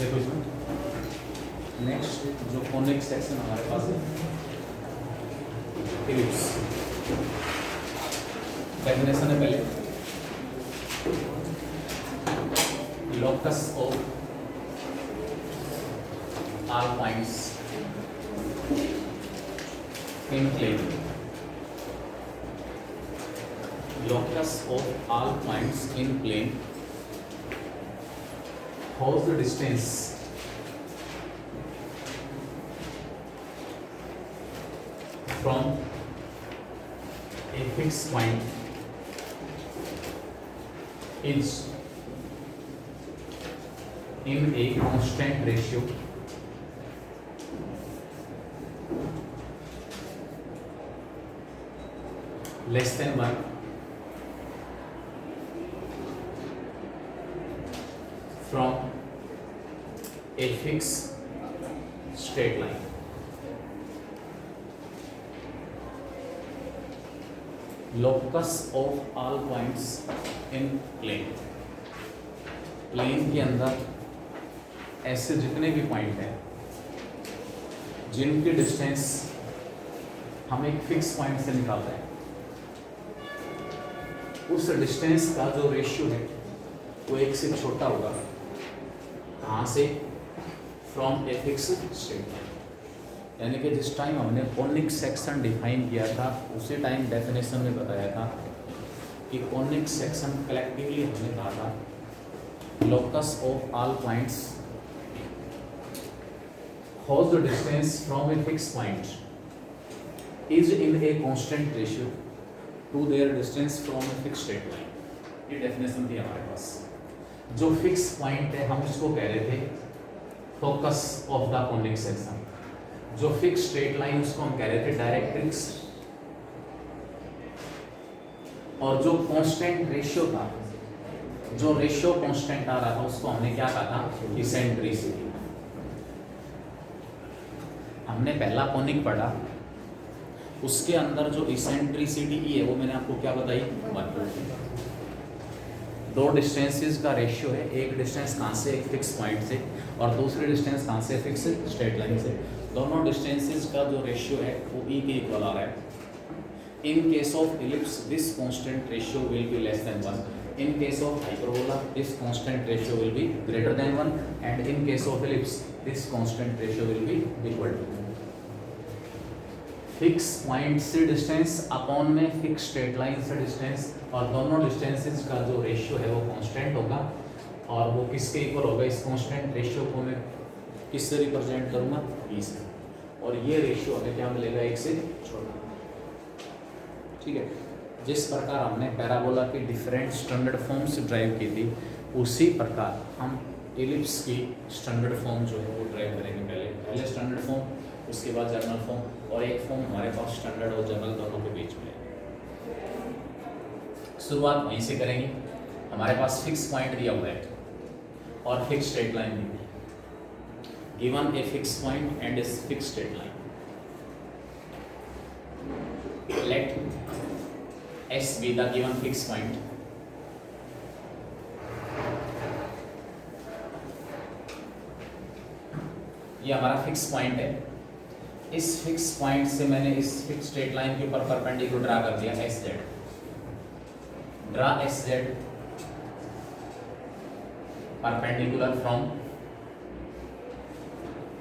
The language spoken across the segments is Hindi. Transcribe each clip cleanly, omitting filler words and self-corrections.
देखो इसमें नेक्स्ट जो कॉनिक सेक्शन हमारे पास है इलिप्स, डेफिनेशन है पहले locus of all points in plane, locus of all points in plane whose the distance from a fixed point is in a constant ratio less than 1 from a fixed straight line. Locus of all points in plane. Plane के अंदर ऐसे जितने भी पॉइंट हैं जिनकी डिस्टेंस हम एक फिक्स पॉइंट से निकालते हैं, उस डिस्टेंस का जो रेशियो है वो एक से छोटा होगा। कहाँ से? From A fix straight line. यानी कि जिस टाइम हमने कॉनिक सेक्शन डिफाइन किया था उसी टाइम डेफिनेशन में बताया था कि कॉनिक सेक्शन कलेक्टिवली हमने कहा था locus of all points whose the distance from a fixed point is in a constant ratio to their distance from a fixed straight line. ये डेफिनेशन थी हमारे पास। जो फिक्स पॉइंट है हम उसको कह रहे थे focus of the conic section, जो फिक्स स्ट्रेट लाइन उसको हम कह रहे थे डायरेक्ट्रिक्स, और जो कांस्टेंट रेशियो था, जो रेशियो कांस्टेंट आ रहा था उसको हमने क्या कहा था? इसेंट्रिसिटी। हमने पहला कॉनिक पढ़ा, उसके अंदर जो इसेंट्रिसिटी ई है वो मैंने आपको क्या बताई? 1। दो डिस्टेंसेस का रेशियो है, एक डिस्टेंस कहाँ से? एक फिक्स पॉइंट से, और दूसरी डिस्टेंस कहाँ से? फिक्स स्ट्रेट लाइन से। दोनों डिस्टेंसेस का जो रेशियो है वो ई के इक्वल आ रहा है। In case of ellipse this constant ratio will be less than 1। In case of hyperbola, this constant ratio will be greater than 1, and in case of ellipse, this constant ratio will be equal to fix point से डिस्टेंस अपॉन में फिक्स स्ट्रेट लाइन से डिस्टेंस, और दोनों डिस्टेंसेस का जो रेशियो है वो कांस्टेंट होगा, और वो किसके इक्वल होगा? इस कांस्टेंट रेशियो को मैं किससे रिप्रेजेंट करूँगा? ई से, और ये रेशियो हमें क्या मिलेगा? एक से छोटा। ठीक है। जिस प्रकार हमने पैराबोला की डिफरेंट स्टैंडर्ड फॉर्म्स ड्राइव की थी, उसी प्रकार हम इलिप्स की स्टैंडर्ड फॉर्म जो है वो ड्राइव करेंगे। पहले स्टैंडर्ड फॉर्म, उसके बाद जनरल फॉर्म, और एक फॉर्म हमारे पास स्टैंडर्ड और जनरल दोनों के बीच में है। शुरुआत वहीं से करेंगे। हमारे पास फिक्स पॉइंट दिया हुआ है और फिक्स स्ट्रेट लाइन दी हुई है। Given a fix point and a fix straight line, let S be the given fixed point. ये हमारा फिक्स पॉइंट है। इस फिक्स पॉइंट से मैंने इस फिक्स स्ट्रेट लाइन के ऊपर परपेंडिकुलर ड्रा कर दिया SZ। Draw SZ perpendicular from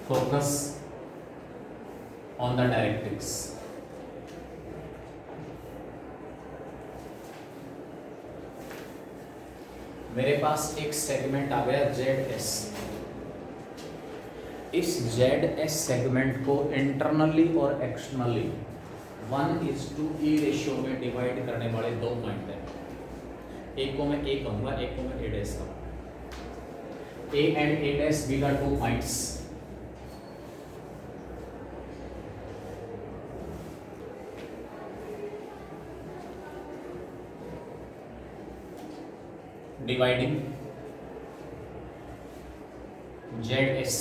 focus on the directrix. मेरे पास एक सेगमेंट आ गया ZS। इस ZS सेगमेंट को इंटरनली और एक्सटर्नली 1:E रेशियो में डिवाइड करने वाले दो पॉइंट हैं। एक को मैं A कहूंगा, एक को मैं A डैश कहूंगा। A and A dash these are two points। Dividing ZS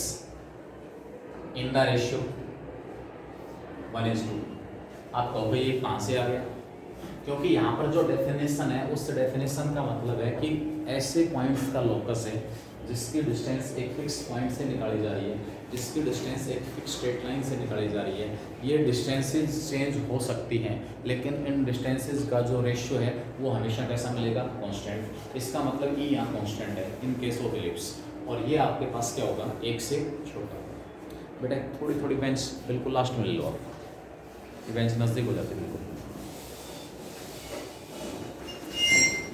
in the ratio 1:2। आप कहोगे ये कहाँ से आ गया? क्योंकि यहाँ पर जो डेफिनेशन है उस डेफिनेशन का मतलब है कि ऐसे पॉइंट्स का लोकस है जिसकी डिस्टेंस एक फिक्स पॉइंट से निकाली जा रही है, जिसकी डिस्टेंस एक फिक्स स्ट्रेट लाइन से निकाली जा रही है। ये डिस्टेंसेस चेंज हो सकती हैं, लेकिन इन डिस्टेंसेस का जो रेशियो है वो हमेशा कैसा मिलेगा? कांस्टेंट। इसका मतलब ई यहाँ कांस्टेंट है इन केस ऑफ एलिप्स। और ये आपके पास क्या होगा? एक से छोटा। बेटा थोड़ी थोड़ी बेंच बिल्कुल लास्ट में ले लो आप, ये बेंच नज़दीक हो जाती है।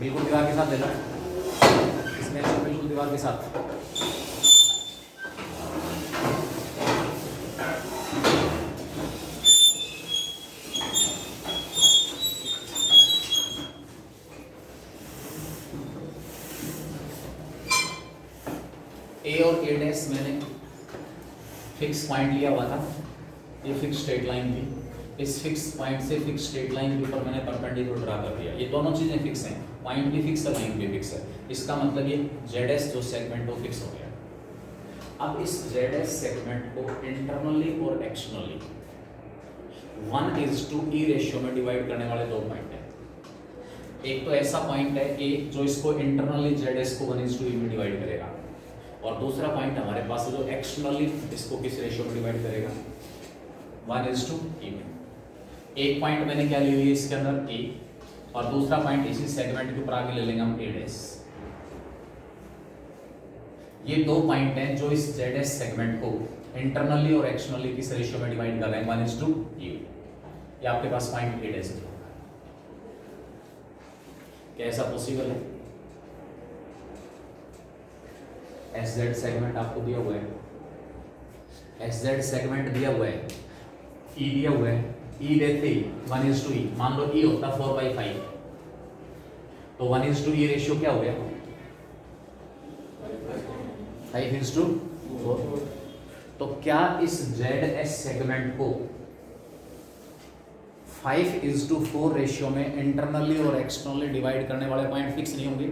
बिल्कुल दीवार के साथ ले लो, इस बेंच को बिल्कुल दीवार के साथ। ए और ए डैश मैंने फिक्स पॉइंट लिया हुआ था, ये फिक्स स्ट्रेट लाइन थी। इस फिक्स पॉइंट से फिक्स स्ट्रेट लाइन के ऊपर मैंने परपेंडिकुलर ड्रा कर दिया। ये दोनों चीज़ें फिक्स हैं, पॉइंट भी फिक्स है, लाइन भी फिक्स है। इसका मतलब ये ZS जो सेगमेंट वो फिक्स हो गया। अब इस ZS सेगमेंट को इंटरनली और एक्सटर्नली 1:E रेशियो में डिवाइड करने वाले दो पॉइंट हैं। एक तो ऐसा पॉइंट है A जो इसको इंटरनली ZS को 1:E में डिवाइड करेगा, और दूसरा पॉइंट हमारे पास जो एक्सटर्नली इसको किस रेशियो में डिवाइड करेगा? 1:E में। एक पॉइंट मैंने क्या ले लिया इसके अंदर? A, और दूसरा पॉइंट इसी सेगमेंट के ऊपर आगे ले लेंगे हम A डैश। ये दो पॉइंट हैं जो इस ZS सेगमेंट को इंटरनली और एक्सटर्नली किस रेशियो में डिवाइड कर रहे हैं? 1:E। ये आपके पास पॉइंट A डैश है। क्या ऐसा पॉसिबल है? SZ सेगमेंट आपको दिया हुआ है, SZ सेगमेंट दिया हुआ है, E दिया हुआ है, E देते ही 1:E। मान लो E होता 4/5, तो 1:E रेशियो क्या हो गया? 5:4। तो क्या इस ZS सेगमेंट को 5:4 रेशियो में इंटरनली और एक्सटर्नली डिवाइड करने वाले पॉइंट फिक्स नहीं होंगे?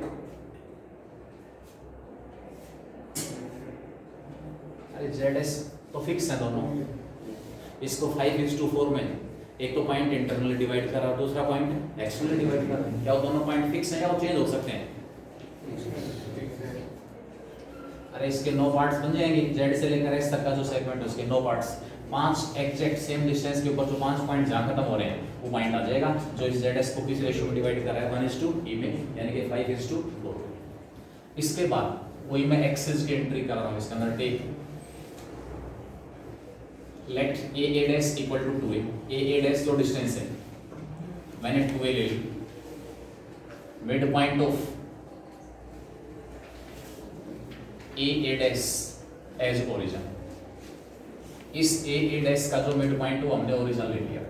अरे ZS तो फिक्स है दोनों। इसको 5:4 में एक तो पॉइंट इंटरनली डिवाइड कर रहा है, दूसरा पॉइंट एक्सटर्नली डिवाइड कर रहा है। क्या वो दोनों पॉइंट फिक्स हैं या वो चेंज हो सकते हैं? अरे इसके 9 पार्ट्स बन जाएंगे। Z से लेकर S तक का जो सेगमेंट है उसके 9 पार्ट्स, 5 एग्जैक्ट सेम डिस्टेंस के ऊपर जो 5 पॉइंट जहाँ खत्म हो रहे हैं वो पॉइंट आ जाएगा जो इस ZS को किस रेशियो में डिवाइड कर रहा है? 1:E में, यानी कि 5:4। इसके बाद वही मैं एक्सेस की एंट्री कर रहा हूँ इसके अंदर। Take let A dash equal to 2A। A dash जो डिस्टेंस है मैंने 2A ले ली। Mid point of A dash as origin. इस A डैश का जो मिड पॉइंट हो हमने ओरिजिन ले लिया।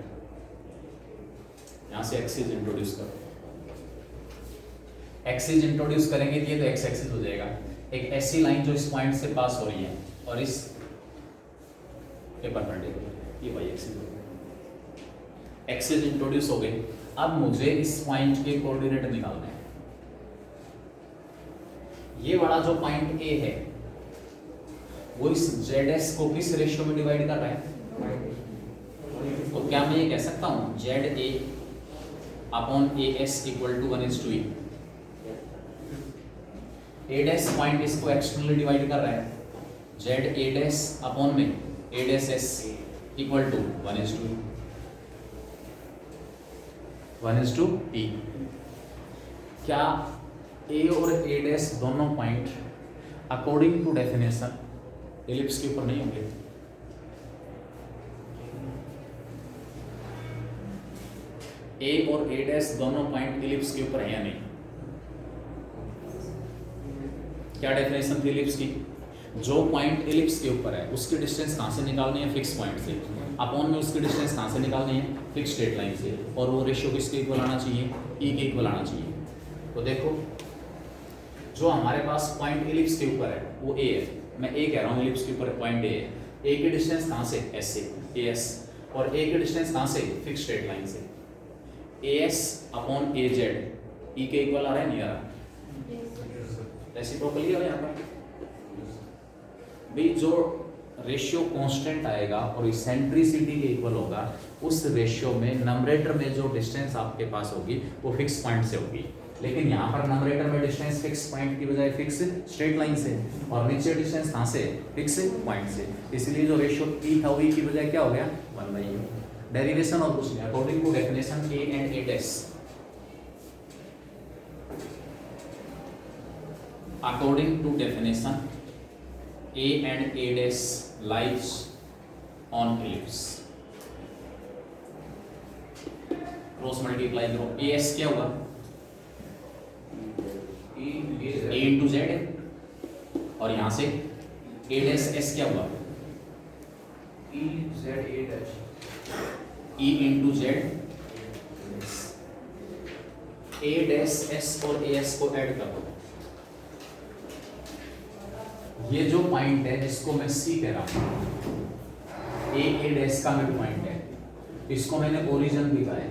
यहां से एक्सिस इंट्रोड्यूस करो। एक्सिस इंट्रोड्यूस करेंगे तो ये तो एक्स एक्सिस हो जाएगा। एक ऐसी लाइन जो इस पॉइंट से पास हो रही है और इस के परपेंडिकुलर, ये वाई एक्सिस हो गई। एक्सिस इंट्रोड्यूस हो गई। अब मुझे इस पॉइंट के कोऑर्डिनेट निकालने हैं। ये वाला जो पॉइंट A है वो इस ZS को किस रेशियो में डिवाइड कर रहा है? तो क्या मैं ये कह सकता हूं ZA upon AS equal to 1:E? A dash point इसको एक्सटर्नली डिवाइड कर रहा है, ZA डैश अपॉन में A dash S equal to 1:E। क्या A और A डैश दोनों point according to definition ellipse के ऊपर नहीं होंगे। ए और ए डैश दोनों पॉइंट एलिप्स के ऊपर है या नहीं? क्या डेफिनेशन थी एलिप्स की? जो पॉइंट एलिप्स के ऊपर है उसकी डिस्टेंस कहाँ से निकालनी है? फिक्स पॉइंट से। अपॉन में उसकी डिस्टेंस कहाँ से निकालनी है? फिक्स स्ट्रेट लाइन से। और वो रेशियो किसके इक्वल आना चाहिए? ई के इक्वल आना चाहिए। तो देखो जो हमारे पास पॉइंट एलिप्स के ऊपर है वो ए है, मैं ए कह रहा हूँ, एलिप्स के ऊपर पॉइंट ए है। ए की डिस्टेंस कहाँ से? एस से, ए एस। और ए की डिस्टेंस कहाँ से? फिक्स स्ट्रेट लाइन से। A S upon A Z E के इक्वल आ रहा है, नहीं आ रहा? रेसिप्रोकली है यहाँ पर भाई। जो रेशियो कांस्टेंट आएगा और इसेंट्रिसिटी के इक्वल होगा, उस रेशियो में नंबरेटर में जो डिस्टेंस आपके पास होगी वो फिक्स पॉइंट से होगी। लेकिन यहाँ पर नंबरेटर में डिस्टेंस फिक्स पॉइंट की बजाय फिक्स स्ट्रेट लाइन से, और नीचे डिस्टेंस कहाँ से? फिक्स पॉइंट से। इसलिए जो रेशियो ई था ई की बजाय क्या हो गया? 1/u। डेरिवेशन और कुछ नहीं, according to definition A and A dash, according to definition A and A dash lies on ellipse। Cross multiply करो, AS क्या होगा? A इंटू जेड, और यहां से A dash S क्या होगा? E Z A dash, E into Z, A dash S और AS को ऐड कर दो। ये जो पॉइंट है जिसको मैं सी कह रहा हूं, ए डैश का मिड पॉइंट है, इसको मैंने ओरिजिन लिखा है।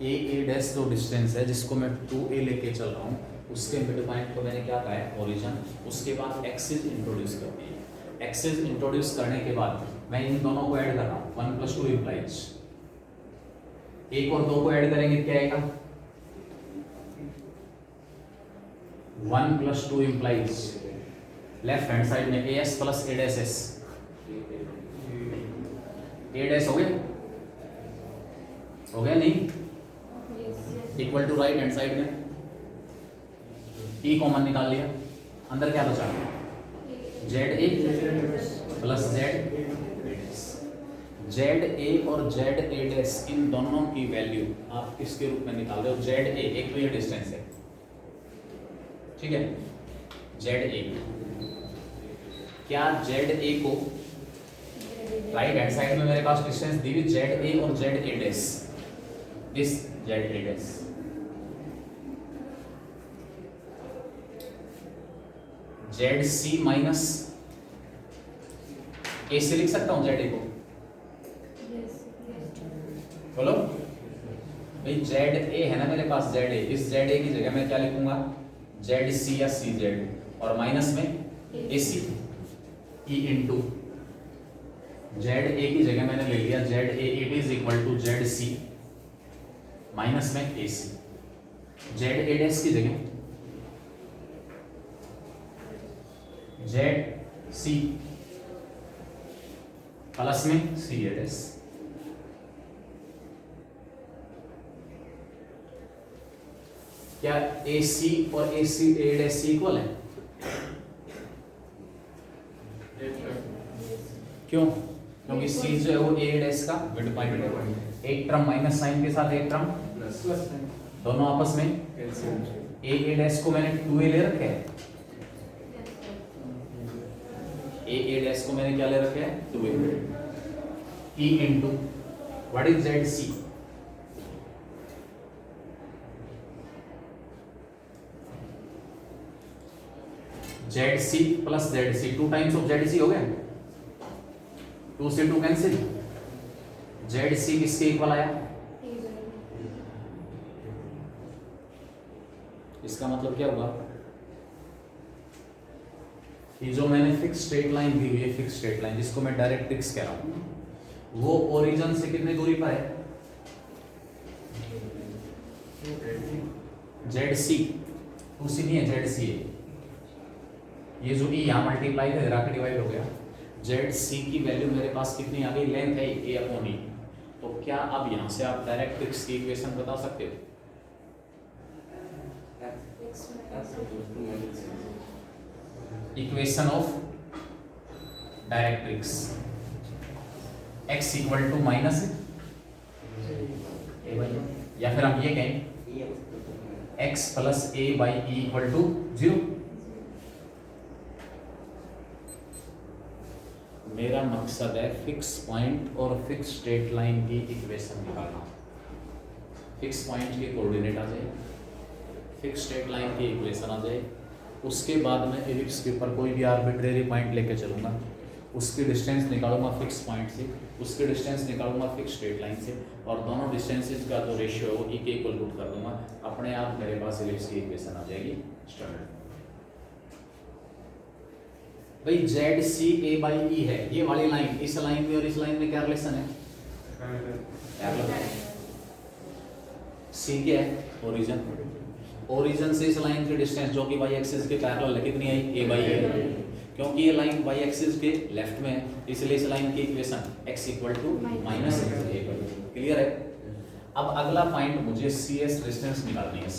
ए डैश जो डिस्टेंस है जिसको मैं 2a लेके चल रहा हूं, उसके मिड पॉइंट को मैंने क्या कहा है? ओरिजिन। उसके बाद एक्सिस इंट्रोड्यूस कर दी है। एक्सिस इंट्रोड्यूस करने के बाद मैं इन दोनों को ऐड कर रहा हूं। 1 + 2 इंप्लाइज, 1 और 2 को ऐड करेंगे क्या आएगा? 1 + 2 इंप्लाइज लेफ्ट हैंड साइड में AS plus A dash S, A dash हो गया? हो गया नहीं? Equal to right hand side में E कॉमन निकाल लिया, अंदर क्या बचा? ZA प्लस ZA और ZA डैश, इन दोनों की वैल्यू आप किसके रूप में निकाल रहे हो? ZA, एक तो ये डिस्टेंस है, ठीक है? ZA, क्या ZA को राइट हैंड साइड में मेरे पास डिस्टेंस दी हुई ZA और ZA dash, this ZA dash, ZC minus A से लिख सकता हूं ZA को? बोलो भाई, ZA है ना मेरे पास, ZA, इस ZA की जगह मैं क्या लिखूंगा? ZC या CZ, और माइनस में AC, E इंटू ZA की जगह मैंने ले लिया ZA, it is equal to ZC minus में AC। ZA डैश की जगह ZC प्लस में CA डैश। क्या AC और AC A डैश इक्वल है? क्यों? क्योंकि C जो है वो A डैश का मिड पॉइंट है। एक टर्म माइनस साइन के साथ एक टर्म प्लस, दोनों आपस में A डैश को मैंने 2a ले रखा है, A डैश को मैंने क्या ले रखा है? 2a। E into what is ZC? ZC plus ZC, 2 times of ZC हो गया, 2 से 2 कैंसिल। ZC किसके इक्वल आया? इसका मतलब क्या हुआ? ये जो मैंने फिक्स स्ट्रेट लाइन दी हुई है, फिक्स स्ट्रेट लाइन जिसको मैं डायरेक्ट्रिक्स कह रहा हूं, वो ओरिजिन से कितनी दूरी पर है? ZC, 2C नहीं है, ZC है। ये जो E यहाँ मल्टीप्लाई था, इधर आके डिवाइड हो गया। ZC की वैल्यू मेरे पास कितनी आ गई? लेंथ है A/E। तो क्या अब यहाँ से आप डायरेक्ट्रिक्स की इक्वेशन बता सकते हो? Equation of directrix x equal to minus, या फिर हम ये कहें x plus a by e equal to 0। मेरा मकसद है फिक्स पॉइंट और फिक्स स्ट्रेट लाइन की इक्वेशन निकालना। फिक्स पॉइंट के कोऑर्डिनेट आ जाए, फिक्स स्ट्रेट लाइन की इक्वेशन आ जाए, उसके बाद मैं एलिप्स के ऊपर कोई भी आर्बिट्रेरी पॉइंट लेके चलूँगा, उसकी डिस्टेंस निकालूंगा फिक्स पॉइंट से, उसकी डिस्टेंस निकालूंगा फिक्स स्ट्रेट लाइन से, और दोनों डिस्टेंसेज का जो रेशियो है वो ई के इक्वल पुट कर दूंगा। अपने आप मेरे पास एलिप्स की इक्वेशन आ जाएगी स्टैंडर्ड। भाई जेड सी ए बाई ई है, ये वाली लाइन, इस लाइन में और इस लाइन में क्या रिलेशन है? सी क्या है? ओरिजिन। ओरिजिन से इस लाइन की डिस्टेंस जो कि वाई एक्सिस के पैरेलल है कितनी आई? ए बाई ए। क्योंकि ये लाइन वाई एक्सिस के लेफ्ट में है इसलिए इस लाइन की equation x equal to minus A. Clear है? अब अगला पॉइंट मुझे सी एस डिस्टेंस निकालनी है।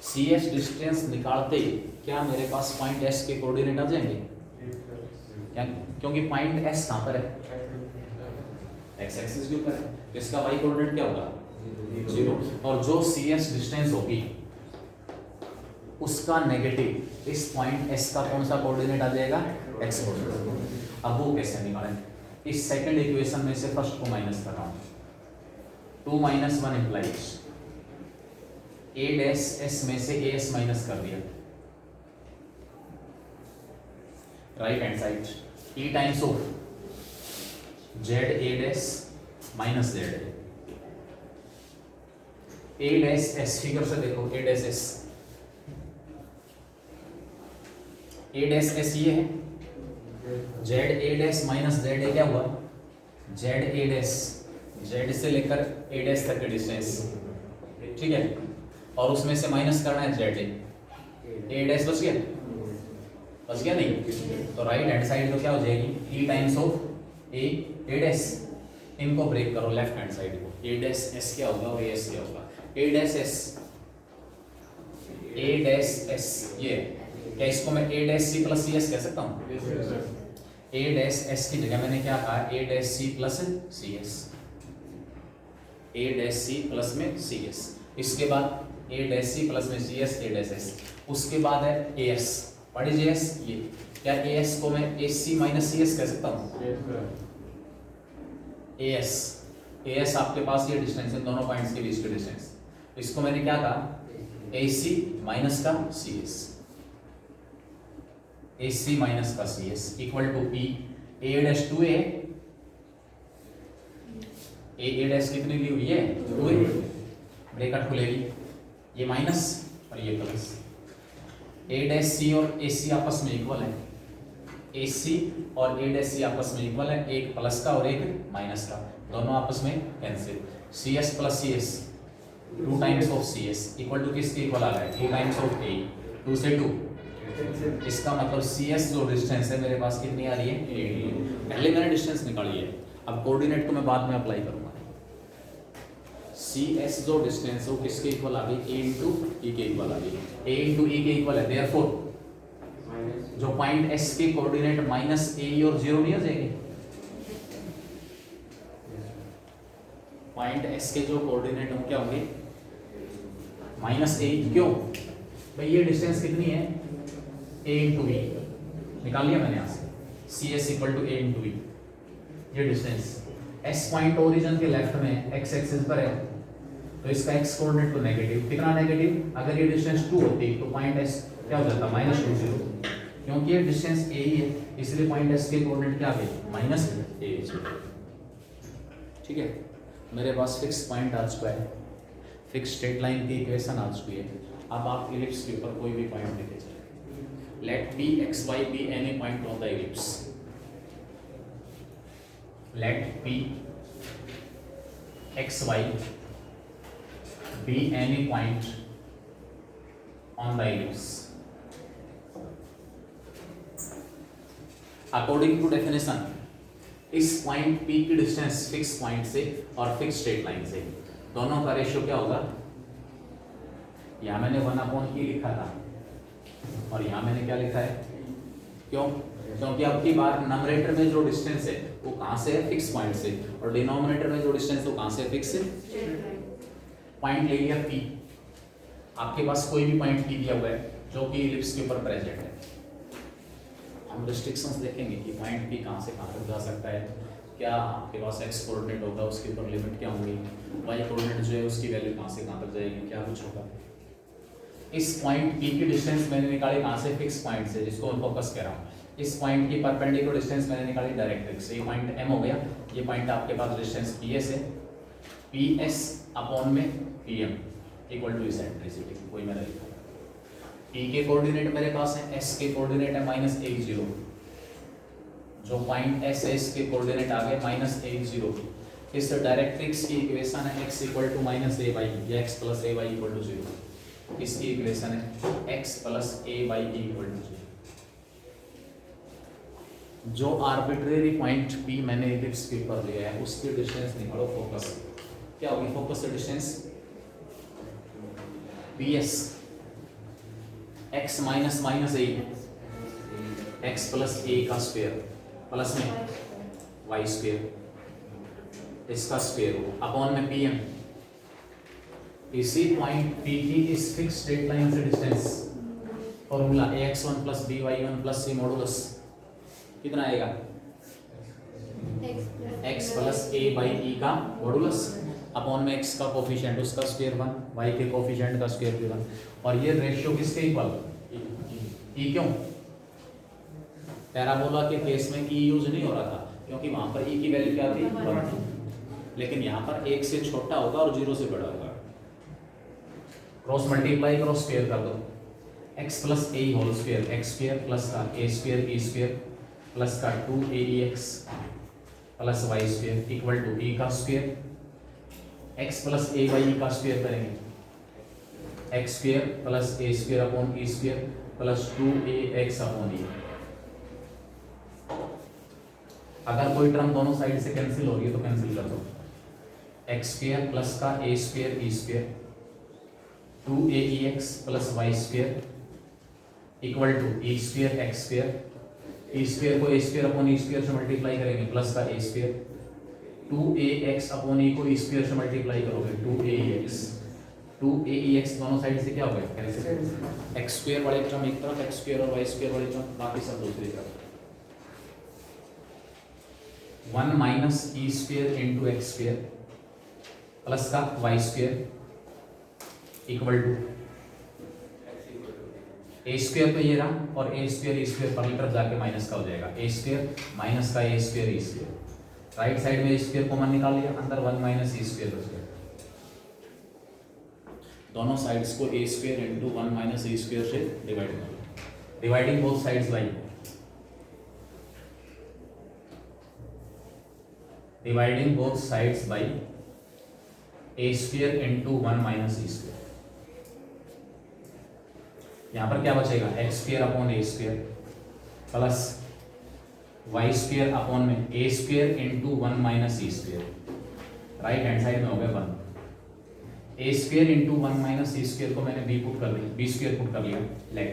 सी एस डिस्टेंस निकालते क्या मेरे पास पॉइंट एस के कोऑर्डिनेट आ जाएंगे? क्या? क्योंकि पॉइंट एस कहाँ पर है? एक्स एक्सिस के ऊपर है, इसका वाई कोऑर्डिनेट क्या होगा? 0। और जो सी एस डिस्टेंस होगी उसका नेगेटिव इस पॉइंट एस का कौन सा कोऑर्डिनेट आ जाएगा? X coordinate. अब वो कैसे निकालें? इस सेकंड इक्वेशन में से फर्स्ट को माइनस कर रहा हूं। 2 - 1 इंप्लाइज a डैश s में से as माइनस कर दिया, right hand side e times of z a dash minus z a dash s, figure से देखो a dash s, a dash s ये है, z a dash minus z a क्या हुआ? z a डैश, z से लेकर a डैश तक की डिस्टेंस, ठीक है, और उसमें से माइनस करना है z a डैश बच गया? बच गया नहीं? तो राइट हैंड साइड तो क्या हो जाएगी? e times of a dash, इनको ब्रेक करो लेफ्ट हैंड साइड को, a डैश s क्या होगा और s क्या होगा? a डैश s ये क्या, इसको मैं a dash c plus cs कह सकता हूँ? a डैश s की जगह मैंने क्या कहा? a dash c plus cs, a dash c plus में cs, इसके बाद a डैश c प्लस में cs a डैश s, उसके बाद है as, व्हाट इज as? ये क्या as को मैं ac माइनस cs कह सकता हूँ? as आपके पास ये डिस्टेंस है, दोनों पॉइंट्स के बीच की डिस्टेंस, इसको मैंने क्या कहा? ac माइनस का cs, ac माइनस का cs equal to p a dash 2a, a dash कितनी ली हुई है? 2a, ब्रैकेट खुलेगी, ये माइनस और ये प्लस, a डैश c और ac आपस में इक्वल है, ac और a डैश c आपस में इक्वल है, एक प्लस का और एक माइनस का, दोनों आपस में cancel, cs plus cs 2 times of cs equal to किसके इक्वल आ रहा है? 3 टाइम्स ऑफ a, 2 से 2, इसका मतलब cs जो डिस्टेंस है मेरे पास कितनी आ रही है? 8। पहले मैंने डिस्टेंस निकाली है, अब कोऑर्डिनेट को मैं बाद में अप्लाई करूंगा। cs जो डिस्टेंस है वो किसके इक्वल आ गई? a इंटू e के इक्वल आ गई, a इंटू e के इक्वल है, देयरफॉर जो पॉइंट s के कोऑर्डिनेट माइनस a और 0 नहीं हो जाएंगे? पॉइंट s के जो कोऑर्डिनेट होंगे क्या होंगे? Minus a। क्यों भाई? ये डिस्टेंस कितनी है? a इंटू e, निकाल लिया मैंने यहाँ से, cs equal to a into e, ये डिस्टेंस s पॉइंट ओरिजिन के लेफ्ट में x एक्सिस पर है तो इसका x कोऑर्डिनेट तो नेगेटिव, कितना नेगेटिव? अगर ये डिस्टेंस 2 होती तो पॉइंट s क्या हो जाता? -2 0, क्योंकि ये डिस्टेंस a ही है इसलिए पॉइंट s के कोऑर्डिनेट क्या आ गए? -a। ठीक है, मेरे पास फिक्स पॉइंट आ चुका है, फिक्स स्ट्रेट लाइन की इक्वेशन आ चुकी है। अब आप इलिप्स के ऊपर कोई भी पॉइंट लेके चलें, late p x y be any point on the ellipse, let p x y be any point on the ellipse. According to definition, इस पॉइंट p की डिस्टेंस फिक्स पॉइंट से और फिक्स स्ट्रेट लाइन से दोनों का रेशियो क्या होगा? यहाँ मैंने 1/e लिखा था, और यहाँ मैंने क्या लिखा है, क्यों? क्योंकि अब की बार नंबरेटर में जो डिस्टेंस है वो कहाँ से है, फिक्स पॉइंट से, और डिनोमिनेटर में जो डिस्टेंस है वो कहाँ से है, फिक्स है। पॉइंट ले लिया P, आपके पास कोई भी पॉइंट P दिया हुआ है जो कि इलिप्स के ऊपर प्रेजेंट है। हम रिस्ट्रिक्शंस देखेंगे कि पॉइंट P कहाँ से कहाँ तक जा सकता है, क्या आपके पास x कोऑर्डिनेट होगा, उसके ऊपर लिमिट क्या होगी, y कोऑर्डिनेट जो है उसकी वैल्यू कहाँ से कहाँ तक जाएगी, क्या कुछ होगा। इस पॉइंट P की डिस्टेंस मैंने निकाली कहाँ से, फिक्स पॉइंट से, जिसको मैं फोकस कर रहा हूँ। इस पॉइंट की परपेंडिकुलर डिस्टेंस मैंने निकाली डायरेक्ट्रिक्स से, ये पॉइंट M हो गया, ये पॉइंट आपके पास डिस्टेंस PS है, PS अपॉन में PM इक्वल टू इसेंट्रिसिटी, कोई मैंने लिखा। P के कोऑर्डिनेट मेरे पास है, S के कोऑर्डिनेट है -1 0, जो पॉइंट S है इसके कोऑर्डिनेट आ गए -1 0। इस डायरेक्ट्रिक्स की इक्वेशन है x इक्वल टू -a/e या x plus a/e equal to 0। इसकी इक्वेशन है x plus a/e equal to 0। जो आर्बिट्रेरी पॉइंट P मैंने इलिप्स के ऊपर लिया है उसकी डिस्टेंस निकालो फोकस। क्या होगी फोकस से distance, PS x minus minus a, x plus a का स्क्वायर प्लस में y स्क्वायर इसका स्क्वायर हो अपॉन में PM। इसी पॉइंट P की इस फिक्स स्ट्रेट लाइन से distance formula ax1 plus by1 plus c modulus कितना आएगा, x प्लस a/e का मॉडुलस अपॉन में x का कोफिशिएंट उसका स्क्वायर 1, y के कोफिशिएंट का स्क्वायर भी 1। और ये रेशियो किसके इक्वल, e। क्यों, पैराबोला के केस में e यूज नहीं हो रहा था क्योंकि वहां पर e की वैल्यू क्या थी 1, लेकिन यहाँ पर 1 से छोटा होगा और 0 से बड़ा होगा। क्रॉस मल्टीप्लाई करो, स्क्वायर कर दो, x plus a whole square, x square plus का a square e square plus का 2aex plus y square equal to e का स्क्वायर, x प्लस a/e का स्क्वायर करेंगे, x square plus a square upon e square plus 2ax upon e। अगर कोई टर्म दोनों साइड से कैंसिल हो रही है तो कैंसिल कर दो, x स्क्वायर प्लस का a square e square 2aex plus y square equal to e square x square, e square को a square upon e square से मल्टीप्लाई करेंगे प्लस का a square, 2ax upon e को e स्क्वायर से मल्टीप्लाई करोगे 2aex, 2aex दोनों साइड से क्या हो गया कैंसिल, x स्क्वायर वाले टर्म एक तरफ, x स्क्वायर और y स्क्वायर वाले टर्म बाकी सब दूसरी तरफ। 1 minus e square into x square plus का y square equal to a square तो ये रहा और a स्क्वायर e स्क्वायर पर तरफ जाके माइनस का हो जाएगा, a स्क्वायर माइनस का a square e square, right side में a स्क्वायर कॉमन निकाल लिया, अंदर 1 माइनस e स्क्वायर बच गया। दोनों साइड्स को a square into 1 minus e square से डिवाइड कर लो, dividing both sides by, dividing both sides by a square into 1 minus e square. यहाँ पर क्या बचेगा, x square upon a square plus y square upon में a square into 1 minus e square, right hand side में हो गया 1, a square into 1 minus e square को मैंने b पुट कर दिया, b स्क्वायर पुट कर लिया, let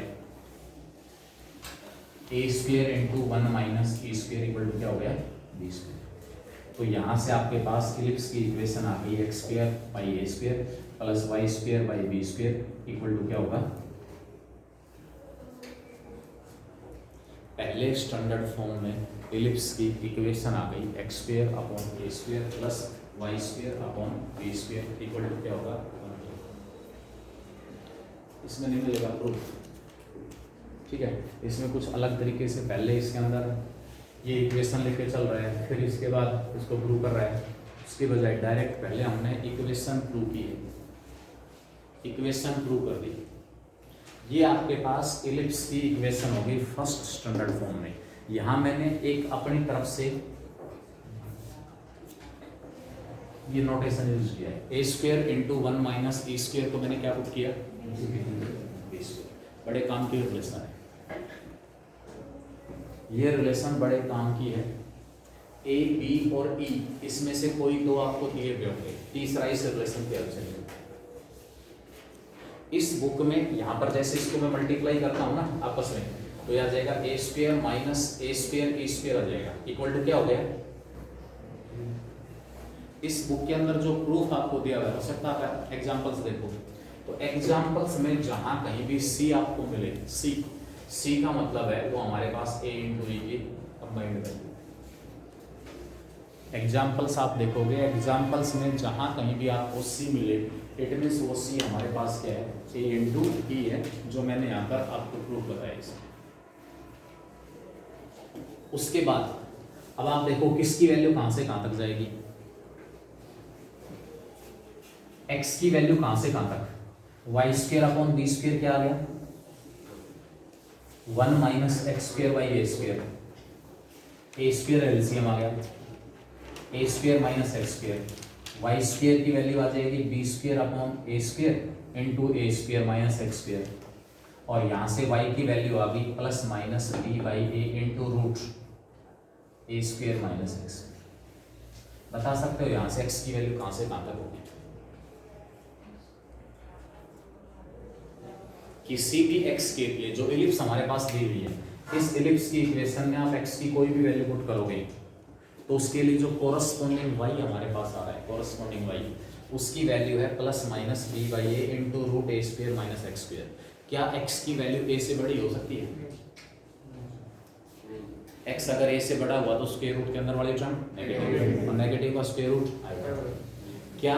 a square into 1 minus e square equal to क्या हो गया b स्क्वायर। तो यहाँ से आपके पास इलिप्स की इक्वेशन आ गई x square by a square plus y square by b square equal to क्या होगा, पहले स्टैंडर्ड फॉर्म में इलिप्स की इक्वेशन आ गई x square upon a square plus y square upon b square equal to क्या होगा 1। इसमें नहीं मिलेगा प्रूफ, ठीक है। इसमें कुछ अलग तरीके से पहले इसके अंदर ये इक्वेशन लेके चल रहा है, फिर इसके बाद इसको प्रूव कर रहा है, उसके बजाय डायरेक्ट पहले हमने इक्वेशन प्रूव की है, इक्वेशन प्रूव कर दी। ये आपके पास इलिप्स की इक्वेशन होगी फर्स्ट स्टैंडर्ड फॉर्म में। यहाँ मैंने एक अपनी तरफ से ये नोटेशन यूज किया है, a square into 1 minus e square को मैंने क्या पुट किया, b स्क्वायर। बड़े काम की रिलेशन है ये, रिलेशन बड़े काम की है। a b और e इसमें से कोई दो आपको दिए गए होंगे, तीसरा इस रिलेशन के हेल्प से इस बुक में यहाँ पर जैसे इसको मैं मल्टीप्लाई करता हूँ ना आपस में, तो यह आ जाएगा ए स्क्वायर माइनस ए स्क्वायर ई स्क्वायर आ जाएगा, इक्वल टू क्या हो गया। इस बुक के अंदर जो प्रूफ आपको दिया हुआ है, हो सकता है एग्जांपल्स देखो, तो एग्जांपल्स में जहां कहीं भी सी आपको मिले, सी का मतलब है वो हमारे पास ए इंटू ई की कंबाइंड वैल्यू। एग्जांपल्स आप देखोगे, एग्जांपल्स में जहां कहीं भी आपको सी मिले, इट मीन्स वो सी हमारे पास क्या है, ए इंटू ई है, जो मैंने यहाँ पर आपको प्रूफ बताया इसमें। उसके बाद अब आप देखो किसकी वैल्यू कहां से कहां तक जाएगी, x की वैल्यू कहां से कहां तक, y square upon b square क्या आ गया, 1 minus x square by a square LCM आ गया, a square minus x square, y square की वैल्यू आ जाएगी b square upon a square into a square minus x square, और यहां से y की वैल्यू आ गई plus minus B by A into root a square minus x. बता सकते हो यहां से x की वैल्यू कहां से कहां तक होगी। किसी भी x के लिए जो एलिप्स हमारे पास दी हुई है, इस एलिप्स की इक्वेशन में आप x की कोई भी वैल्यू पुट करोगे तो उसके लिए जो कोरस्पोंडिंग y हमारे पास आ रहा है, कोरस्पोंडिंग y, उसकी वैल्यू है plus minus B by A into root A square minus X square. क्या x की वैल्यू a से बड़ी हो सकती है? x अगर a से बड़ा हुआ तो स्क्वायर रूट के अंदर वाली टर्म नेगेटिव, और नेगेटिव का स्क्वायर रूट आएगा। क्या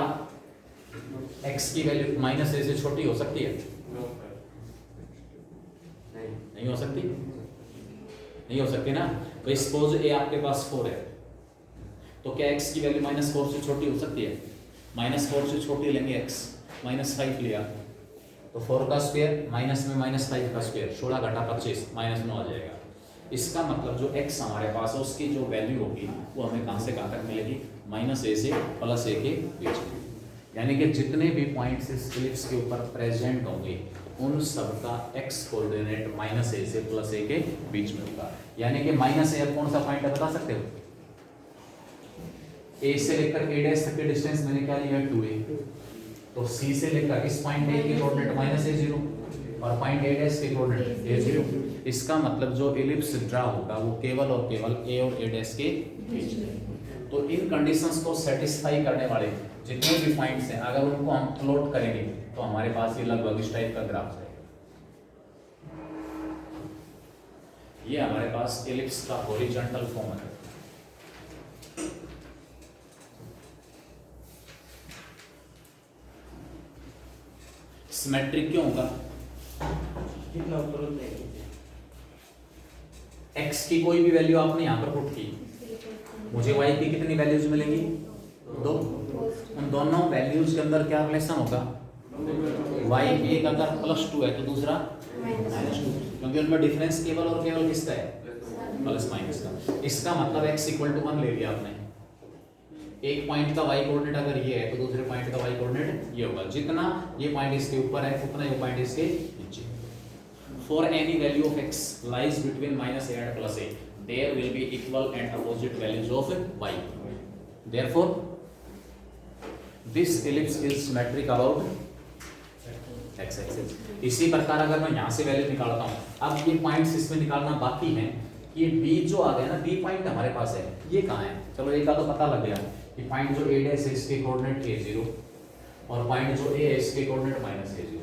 x की वैल्यू माइनस a से छोटी हो सकती है? नहीं हो सकती, नहीं हो सकती ना। तो सपोज a आपके पास 4 है, तो क्या x की वैल्यू माइनस 4 से छोटी हो सकती है? माइनस 4 से छोटी लेंगे x, माइनस 5 लिया तो 4 का स्क्वायर माइनस में माइनस 5 का स्क्वायर, 16 घटा 25 माइनस 9 आ जाएगा। इसका मतलब जो x हमारे पास है उसकी जो वैल्यू होगी वो हमें कहां से कहां तक मिलेगी, माइनस a से प्लस a के बीच में। यानी कि जितने भी पॉइंट्स इस एलिप्स के ऊपर प्रेजेंट होंगे उन सब का x कोऑर्डिनेट माइनस a से प्लस a के बीच में होगा। यानी कि माइनस a कौन सा पॉइंट है बता सकते हो? a से लेकर a' तक के डिस्टेंस मैंने क्या लिया है 2a, तो c से लेकर इस पॉइंट a के कोऑर्डिनेट माइनस a0 और पॉइंट a' के कोऑर्डिनेट a0। इसका मतलब जो एलिप्स ड्रा होगा वो केवल और केवल a और a' के बीच में। तो इन कंडीशंस को सेटिस्फाई करने वाले जितने भी पॉइंट्स हैं, अगर उनको हम प्लॉट करेंगे तो हमारे पास ये लगभग इस टाइप का ग्राफ है। ये हमारे पास एलिप्स का हॉरिजॉन्टल फॉर्म है। सिमेट्रिक क्यों होगा? कितना ऊपर होता है? x की कोई भी वैल्यू आपने यहाँ पर पुट की, मुझे y की कितनी वैल्यूज मिलेंगी? 2। उन दोनों वैल्यूज के अंदर क्या रिलेशन होगा? y एक अगर +2 है तो दूसरा -2, क्योंकि उनमें डिफरेंस केवल और केवल किसका है? प्लस माइनस का। इसका मतलब x इक्वल टू 1 ले लिया आपने। एक पॉइंट का y कोऑर्डिनेट अगर ये है तो दूसरे पॉइंट का y कोऑर्डिनेट ये होगा। जितना ये पॉइंट इसके ऊपर है उतना ये पॉइंट इसके नीचे। For any value of x lies between minus a and plus a, there will be equal and opposite values of y. Therefore, this ellipse is symmetric about x-axis. इसी प्रकार अगर मैं यहाँ से वैल्यू निकालता हूँ, अब ये पॉइंट्स इसमें निकालना बाकी है। ये b जो आ गया ना, b पॉइंट हमारे पास है, ये कहाँ है? चलो एक का तो पता लग गया कि पॉइंट जो a' है इसके कोऑर्डिनेट a0 और पॉइंट जो a है इसके कोऑर्डिनेट -a0।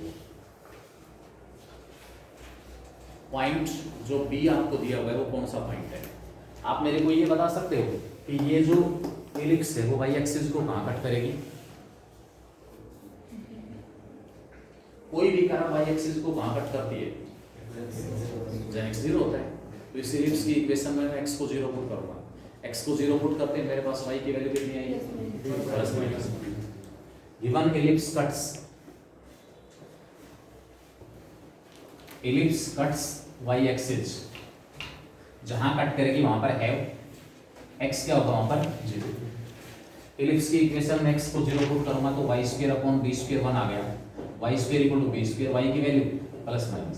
पॉइंट जो B आपको दिया हुआ है वो कौन सा पॉइंट है? आप मेरे को ये बता सकते हो कि ये जो एलिप्स है वो y एक्सिस को कहां कट करेगी? कोई भी कर्व y एक्सिस को कहां कट करती है? जहां x 0 होता है। तो इस एलिप्स की इक्वेशन में मैं x को 0 पुट करूंगा। x को 0 पुट करते हैं मेरे पास y की वैल्यू कितनी आएगी? Plus minus. Given ellipse cuts ellipse cuts y axis, जहां कट करेगी वहां पर है x क्या होगा? वहां पर 0। एलिप्स की इक्वेशन में x को 0 पुट करूंगा तो y square upon b square 1 आ गया। y square equal to b square, y की वैल्यू प्लस माइनस।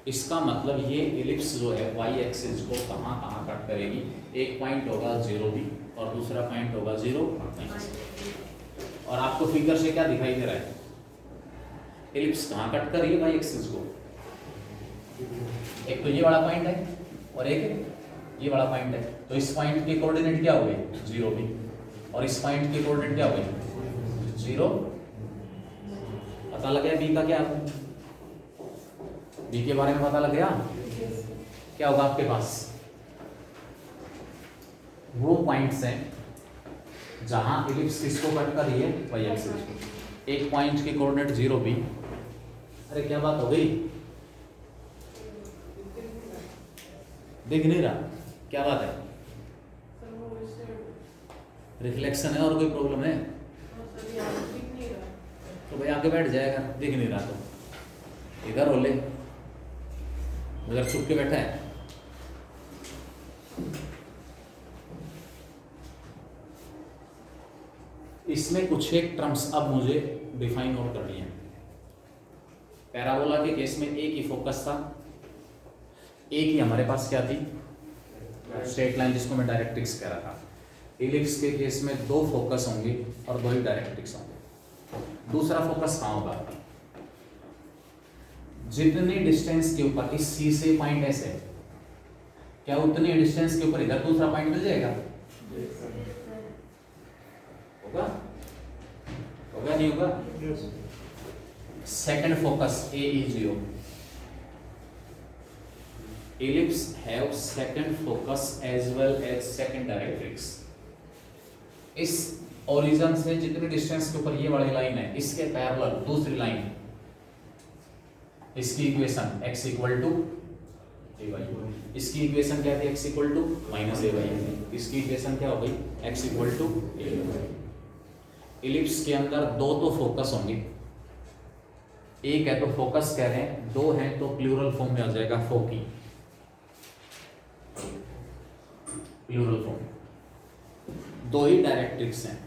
इसका मतलब ये एलिप्स जो है y एक्सिस को कहां कहां कट करेगी? एक पॉइंट होगा 0 भी और दूसरा पॉइंट होगा 0 माइनस। और आपको फिगर से क्या दिखाई दे रहा है? एलिप्स कहाँ कट कर रही है वाई एक्सिस को? एक तो ये वाला पॉइंट है और एक ये वाला पॉइंट है, तो इस पॉइंट के कोऑर्डिनेट क्या हो गए 0 भी, और इस पॉइंट के कोऑर्डिनेट क्या हो गए 0। पता लग गया बी का क्या है, बी के बारे में पता लग गया। क्या होगा आपके पास? वो पॉइंट्स हैं जहां एलिप्स किसको कट कर रही है वाई एक्सिस को। एक पॉइंट के कोऑर्डिनेट 0 भी, अरे क्या बात हो गई, दिख नहीं रहा, क्या बात है? रिफ्लेक्शन है और कोई प्रॉब्लम है? तो भाई आके बैठ जाएगा, दिख नहीं रहा तो इधर हो ले, उधर छुप के बैठा है। इसमें कुछ एक टर्म्स अब मुझे डिफाइन और करनी है। पैराबोला के केस में एक ही फोकस था, एक ही हमारे पास क्या थी स्ट्रेट लाइन, जिसको मैं डायरेक्ट्रिक्स कह रहा था। एलिप्स के केस में दो फोकस होंगे और दो ही डायरेक्ट्रिक्स होंगे। दूसरा फोकस कहाँ होगा? जितने डिस्टेंस के ऊपर इस सी से पॉइंट एस है, क्या उतने डिस्टेंस के ऊपर इधर दूसरा पॉइंट मिल जाएगा? होगा? होगा नहीं होगा? Second focus A E 0। Ellipse have second focus as well as second directrix। इस ओरिजिन से जितने डिस्टेंस के ऊपर ये वाली लाइन है, इसके पैरेलल दूसरी लाइन, इसकी equation x equal to A Y. इसकी इक्वेशन क्या थी? x equal to minus A Y. इसकी इक्वेशन क्या हो गई? x equal to A Y. Ellipse के अंदर दो तो फोकस होंगे, एक है तो फोकस कह रहे हैं, दो है तो प्लूरल फॉर्म में आ जाएगा फोकी, प्लूरल फॉर्म। दो ही डायरेक्ट्रिक्स हैं।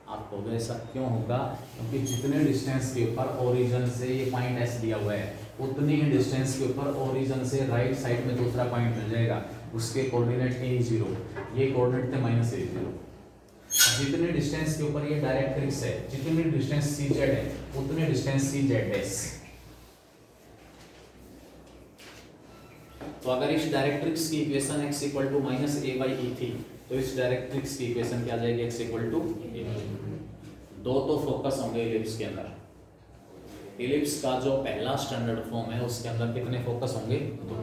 आप कहोगे ऐसा क्यों होगा? क्योंकि जितने डिस्टेंस के ऊपर ओरिजिन से ये पॉइंट एस दिया हुआ है, उतनी ही डिस्टेंस के ऊपर ओरिजिन से राइट साइड में दूसरा पॉइंट मिल जाएगा, उसके कोऑर्डिनेट ए 0, ये कोऑर्डिनेट थे माइनस ए 0। जितने डिस्टेंस के ऊपर ये डायरेक्ट्रिक्स है, जितनी डिस्टेंस सी जेड है, उतने डिस्टेंस सी जेड एस। तो अगर इस डायरेक्ट्रिक्स की equation x equal to minus A by e थी, तो इस डायरेक्ट्रिक्स की इक्वेशन क्या आ जाएगी? x इक्वल टू ए। दो तो फोकस होंगे एलिप्स के अंदर। एलिप्स का जो पहला स्टैंडर्ड फॉर्म है, उसके अंदर कितने फोकस होंगे? दो।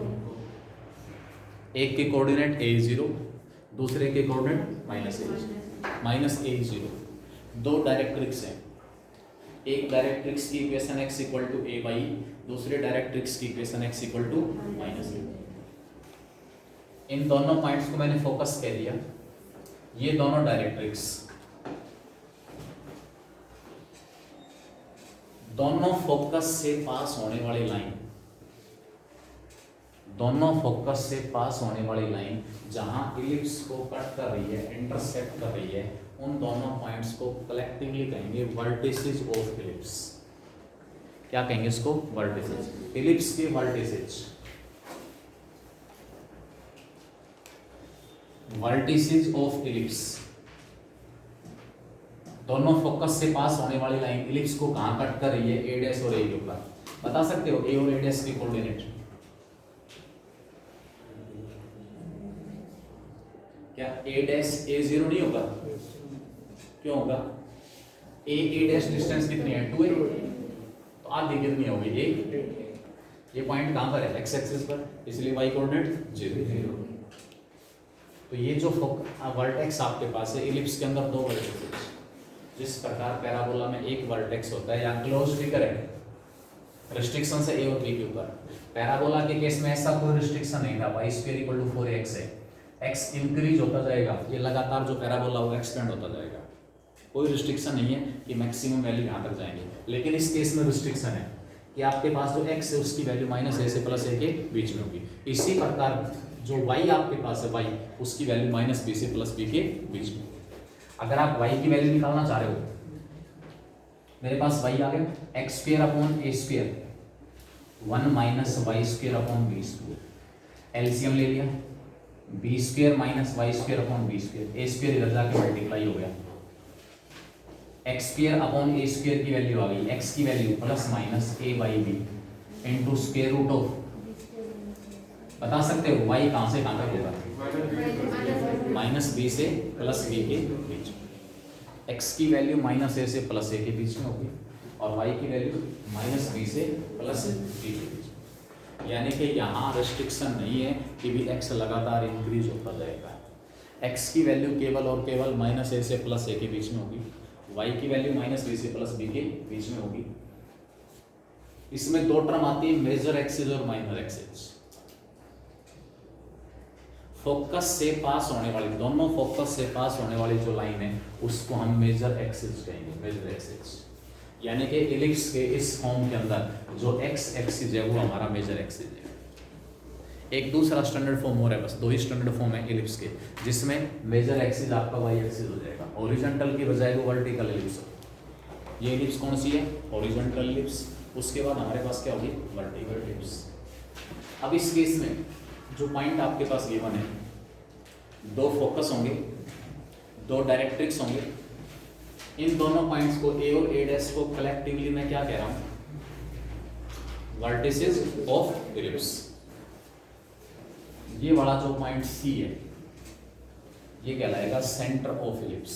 एक के कोऑर्डिनेट ए 0, दूसरे के कोऑर्डिनेट माइनस ए 0। दो डायरेक्ट्रिक्स हैं, एक डायरेक्ट्रिक्स की equation x equal to A by, दूसरे डायरेक्ट्रिक्स की equation x equal to minus a. इन दोनों पॉइंट्स को मैंने फोकस कह दिया। ये दोनों डायरेक्ट्रिक्स, दोनों फोकस से पास होने वाली लाइन, दोनों फोकस से पास होने वाली लाइन जहां एलिप्स को कट कर रही है, इंटरसेक्ट कर रही है, उन दोनों पॉइंट्स को कलेक्टिवली कहेंगे वर्टिसेस ऑफ एलिप्स। क्या कहेंगे इसको? वर्टिसेस। एलिप्स के वर्टिसेस, वर्टिसेस ऑफ एलिप्स। दोनों फोकस से पास होने वाली लाइन एलिप्स को कहां कट कर रही है? ए डैश और ए के ऊपर। बता सकते हो ए और ए डैश के कोऑर्डिनेट? क्या ए डैश ए 0 नहीं होगा? क्यों होगा? ए डैश डिस्टेंस कितनी है? 2a। तो आधी कितनी होगी? 1। ये पॉइंट कहां पर है? एक्स एक्सिस पर, इसलिए वाई कोऑर्डिनेट 0। तो ये जो वर्टेक्स आपके पास है एलिप्स के अंदर, दो वर्टेक्स। जिस प्रकार पैराबोला में एक वर्टेक्स होता है, या क्लोज फिगर है, रिस्ट्रिक्शन से ए और बी के ऊपर। पैराबोला के केस में ऐसा कोई रिस्ट्रिक्शन नहीं था, Y square equal to 4x है। x इंक्रीज होता जाएगा, ये लगातार जो पैराबोला होगा एक्सपेंड होता जाएगा। कोई रिस्ट्रिक्शन नहीं है कि मैक्सिमम वैल्यू यहाँ तक जाएंगे। लेकिन इस केस में रिस्ट्रिक्शन है कि आपके पास जो x है उसकी वैल्यू माइनस ए से प्लस ए के बीच में होगी। इसी प्रकार जो y आपके पास है, y, उसकी वैल्यू माइनस बी से प्लस बी के बीच में। अगर आप y की वैल्यू निकालना चाह रहे हो, मेरे पास y आ गया, एक्स स्क्वायर अपॉन ए square 1 minus y square upon B square. LCM ले लिया, b square minus y square upon B square. A square इधर जाके मल्टीप्लाई हो गया, एक्स स्क्वायर अपॉन ए स्क्वायर की वैल्यू आ गई, एक्स की value plus minus A by b into square root of, बता सकते हो वाई कहाँ से कहाँ तक होगा, माइनस बी से प्लस बी के बीच। एक्स की वैल्यू माइनस ए से प्लस ए के बीच में होगी और वाई की वैल्यू माइनस बी से प्लस बी के बीच में। यानी कि यहाँ रेस्ट्रिक्शन नहीं है कि भी एक्स लगातार इंक्रीज होता जाएगा। एक्स की वैल्यू केवल और केवल माइनस ए से प्लस ए के बीच में होगी, वाई की वैल्यू माइनस बी से प्लस बी के बीच में होगी। इसमें दो टर्म आती है, मेजर एक्सिस और माइनर एक्सिस। फोकस से पास होने वाली, दोनों फोकस से पास होने वाली जो लाइन है उसको हम मेजर एक्सिस कहेंगे, मेजर एक्सिस। यानी कि एलिप्स के इस फॉर्म के अंदर जो एक्स एक्सिस है वो हमारा मेजर एक्सिस है। एक दूसरा स्टैंडर्ड फॉर्म और है, बस दो ही स्टैंडर्ड फॉर्म है एलिप्स के, जिसमें मेजर एक्सिस आपका वाई एक्सिस हो जाएगा, हॉरिजॉन्टल की बजाय वो वर्टिकल एलिप्स हो। ये एलिप्स कौन सी है, हॉरिजॉन्टल एलिप्स। उसके बाद हमारे पास क्या होगी, वर्टिकल एलिप्स। अब इस केस में जो पॉइंट आपके पास गिवन है, दो फोकस होंगे, दो डायरेक्ट्रिक्स होंगे, इन दोनों पॉइंट्स को ए और ए डैश को कलेक्टिवली मैं क्या कह रहा हूं, वर्टिसेस ऑफ एलिप्स। ये वाला जो पॉइंट सी है ये कहलाएगा सेंटर ऑफ एलिप्स।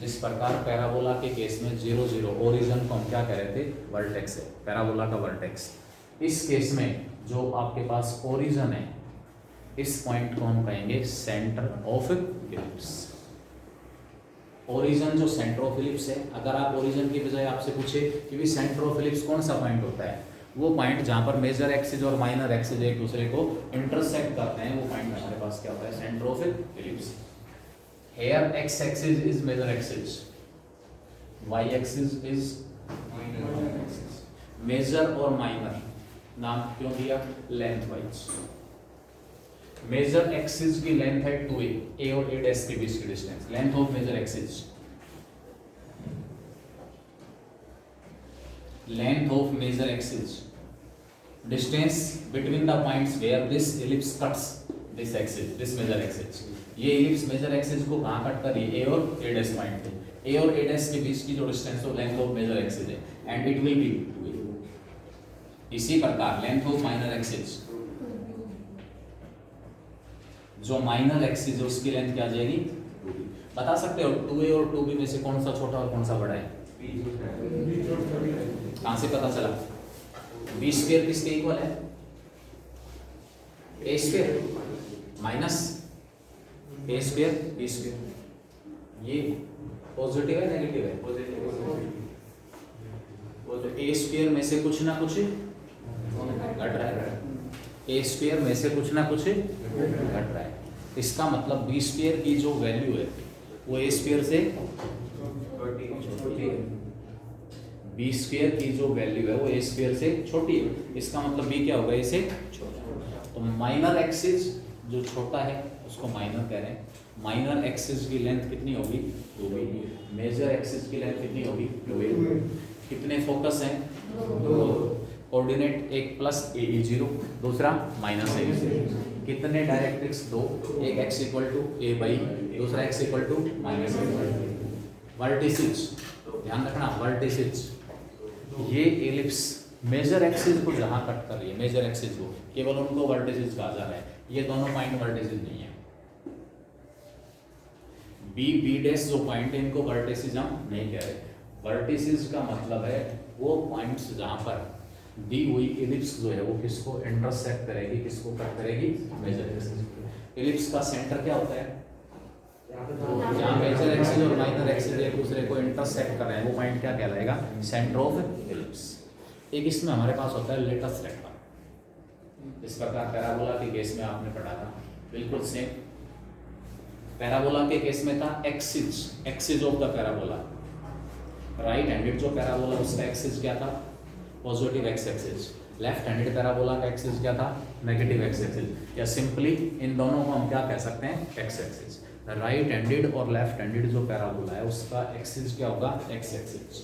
जिस प्रकार पैराबोला के केस में 0 0 ओरिजिन को हम क्या कह रहे थे, वर्टेक्स है, पैराबोला का वर्टेक्स। इस केस में जो आपके पास ओरिजिन है, इस पॉइंट को हम कहेंगे सेंटर ऑफ एलिप्स। ओरिजिन जो सेंटर ऑफ एलिप्स है, अगर आप ओरिजिन की बजाय आपसे पूछे कि भी सेंटर ऑफ एलिप्स कौन सा पॉइंट होता है, वो पॉइंट जहां पर मेजर एक्सिस और माइनर एक्सिस एक दूसरे को इंटरसेक्ट करते हैं, वो पॉइंट हमारे पास क्या होता है, centre of ellipse. Here X axis is major axis, Y axis is minor axis. Major और माइनर नाम क्यों दिया, लेंथ वाइज। मेजर एक्सिस की लेंथ है 2a, ए और ए डैश के बीच की distance, length of major axis. Length of major axis, distance between the points where this ellipse cuts this axis, this major axis. ये एलिप्स मेजर एक्सिस को कहां कट कर रही है, ए और ए डैश पॉइंट पे। ए और ए डैश के बीच की जो डिस्टेंस है लेंथ ऑफ मेजर एक्सिस है, and it will be 2a। इसी प्रकार लेंथ ऑफ माइनर एक्सिस, जो माइनर एक्सिस है उसकी लेंथ क्या आ जाएगी, 2b। बता सकते हो 2a और 2b में से कौन सा छोटा और कौन सा बड़ा है, कहां से पता चला, b स्क्वायर किसके इक्वल है, a square minus a square b square. ये पॉजिटिव है नेगेटिव है, पॉजिटिव। वो तो a स्क्वायर में से कुछ ना कुछ घट रहा है, ए स्क्वायर में से कुछ ना कुछ घट रहा है। इसका मतलब बी स्क्वायर की जो वैल्यू है वो ए स्क्वायर से छोटी है, बी स्क्वायर की जो वैल्यू है वो ए स्क्वायर से छोटी है। इसका मतलब बी क्या होगा, ए से छोटा। तो माइनर एक्सिस जो छोटा है उसको माइनर कह रहे हैं। माइनर एक्सिस की लेंथ कितनी होगी, 2b। मेजर एक्सिस की लेंथ कितनी होगी, 2a। कितने फोकस हैं, कोऑर्डिनेट, एक प्लस ए 0, दूसरा माइनस ए 0। कितने डायरेक्ट्रिक्स, दो, एक x equal to A by, दूसरा x equal to minus A. Vertices, ध्यान रखना वर्टिसेस, ये एलिप्स मेजर एक्सिस को जहां कट कर रही है, मेजर एक्सिस को, केवल उनको वर्टिसेस कहा जा रहा है। ये दोनों पॉइंट वर्टिसेस नहीं है। बी बी डैश जो पॉइंट है इनको वर्टिसेस हम नहीं कह रहे। वर्टिसेस का मतलब है वो पॉइंट्स जहां पर दी हुई एलिप्स जो है वो किसको इंटरसेक्ट करेगी, किसको कट करेगी, मेजर एक्सिस। एलिप्स का सेंटर क्या होता है, जहां मेजर एक्सिस और माइनर एक्सिस एक दूसरे को इंटरसेक्ट कर रहे हैं, वो पॉइंट क्या कहलाएगा, सेंटर ऑफ एलिप्स। एक इसमें हमारे पास होता है लेटस रेक्टम। इस प्रकार पैराबोला के केस में आपने पढ़ा था, बिल्कुल सेम। पैराबोला के केस में था axis, axis of the parabola, right handed जो पैराबोला उसका एक्सिस क्या था, positive x axis. Left handed parabola का एक्सिस क्या था, नेगेटिव एक्स एक्सिस। या सिंपली इन दोनों को हम क्या कह सकते हैं, एक्स एक्सिस। राइट हैंडेड और लेफ्ट हैंडेड जो पैराबोला है उसका एक्सिस क्या होगा, एक्स एक्सिस।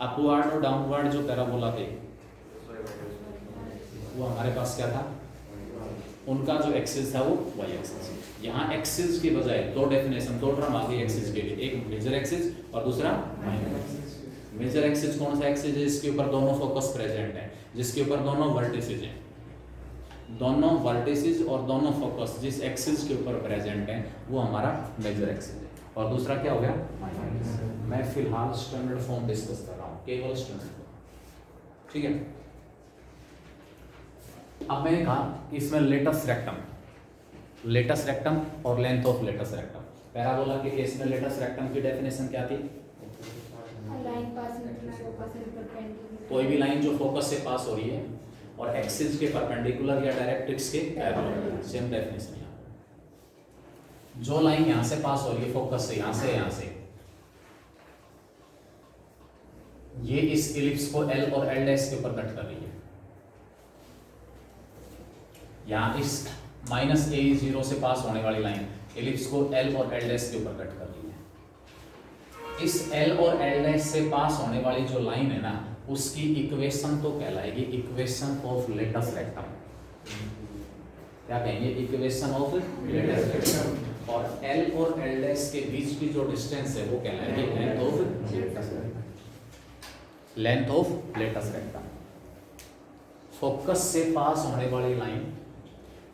अपवर्ड और डाउनवर्ड जो पैराबोला थे वो हमारे पास क्या था, उनका जो एक्सिस था वो वाई एक्सिस। यहाँ एक्सिस के बजाय दो डेफिनेशन, दो टर्म आ गई एक्सिस के लिए, एक मेजर एक्सिस और दूसरा मेजर एक्सिस कौन सा एक्सिस है? जिसके ऊपर दोनों फोकस प्रेजेंट है, जिसके ऊपर दोनों वर्टिसेस हैं, दोनों वर्टिसेस और दोनों फोकस जिस एक्सिस के ऊपर प्रेजेंट है वो हमारा मेजर एक्सिस है। और दूसरा क्या हो गया? माइनर। मैं फिलहाल स्टैंडर्ड फॉर्म डिस्कस कर रहा हूँ, केवल स्टैंडर्ड फॉर्म, ठीक है। अब मैंने कहा इसमें लेटस रेक्टम और length of latus rectum. Parabola के केस में लेटस रेक्टम की डेफिनेशन क्या थी? कोई भी लाइन जो फोकस से पास हो रही है और एक्सिस के परपेंडिकुलर या डायरेक्ट्रिक्स के पैरेलल, सेम डेफिनेशन। जो लाइन यहां से पास हो रही है फोकस से, यहां से ये इस इलिप्स को एल और एल डैश के ऊपर कट कर रही है। यहां इस -a0 से पास होने वाली लाइन इलिप्स को एल और एल डैश के ऊपर कट कर रही है। इस एल और एल डैश से पास होने वाली जो लाइन है ना, उसकी इक्वेशन तो कहलाएगी इक्वेशन ऑफ लेटस रेक्टम। क्या कहेंगे? Equation of latus rectum. और एल और एल डैश के बीच की जो डिस्टेंस है वो कहलाएगी length of latus rectum. Length of latus rectum. Focus से पास होने वाली लाइन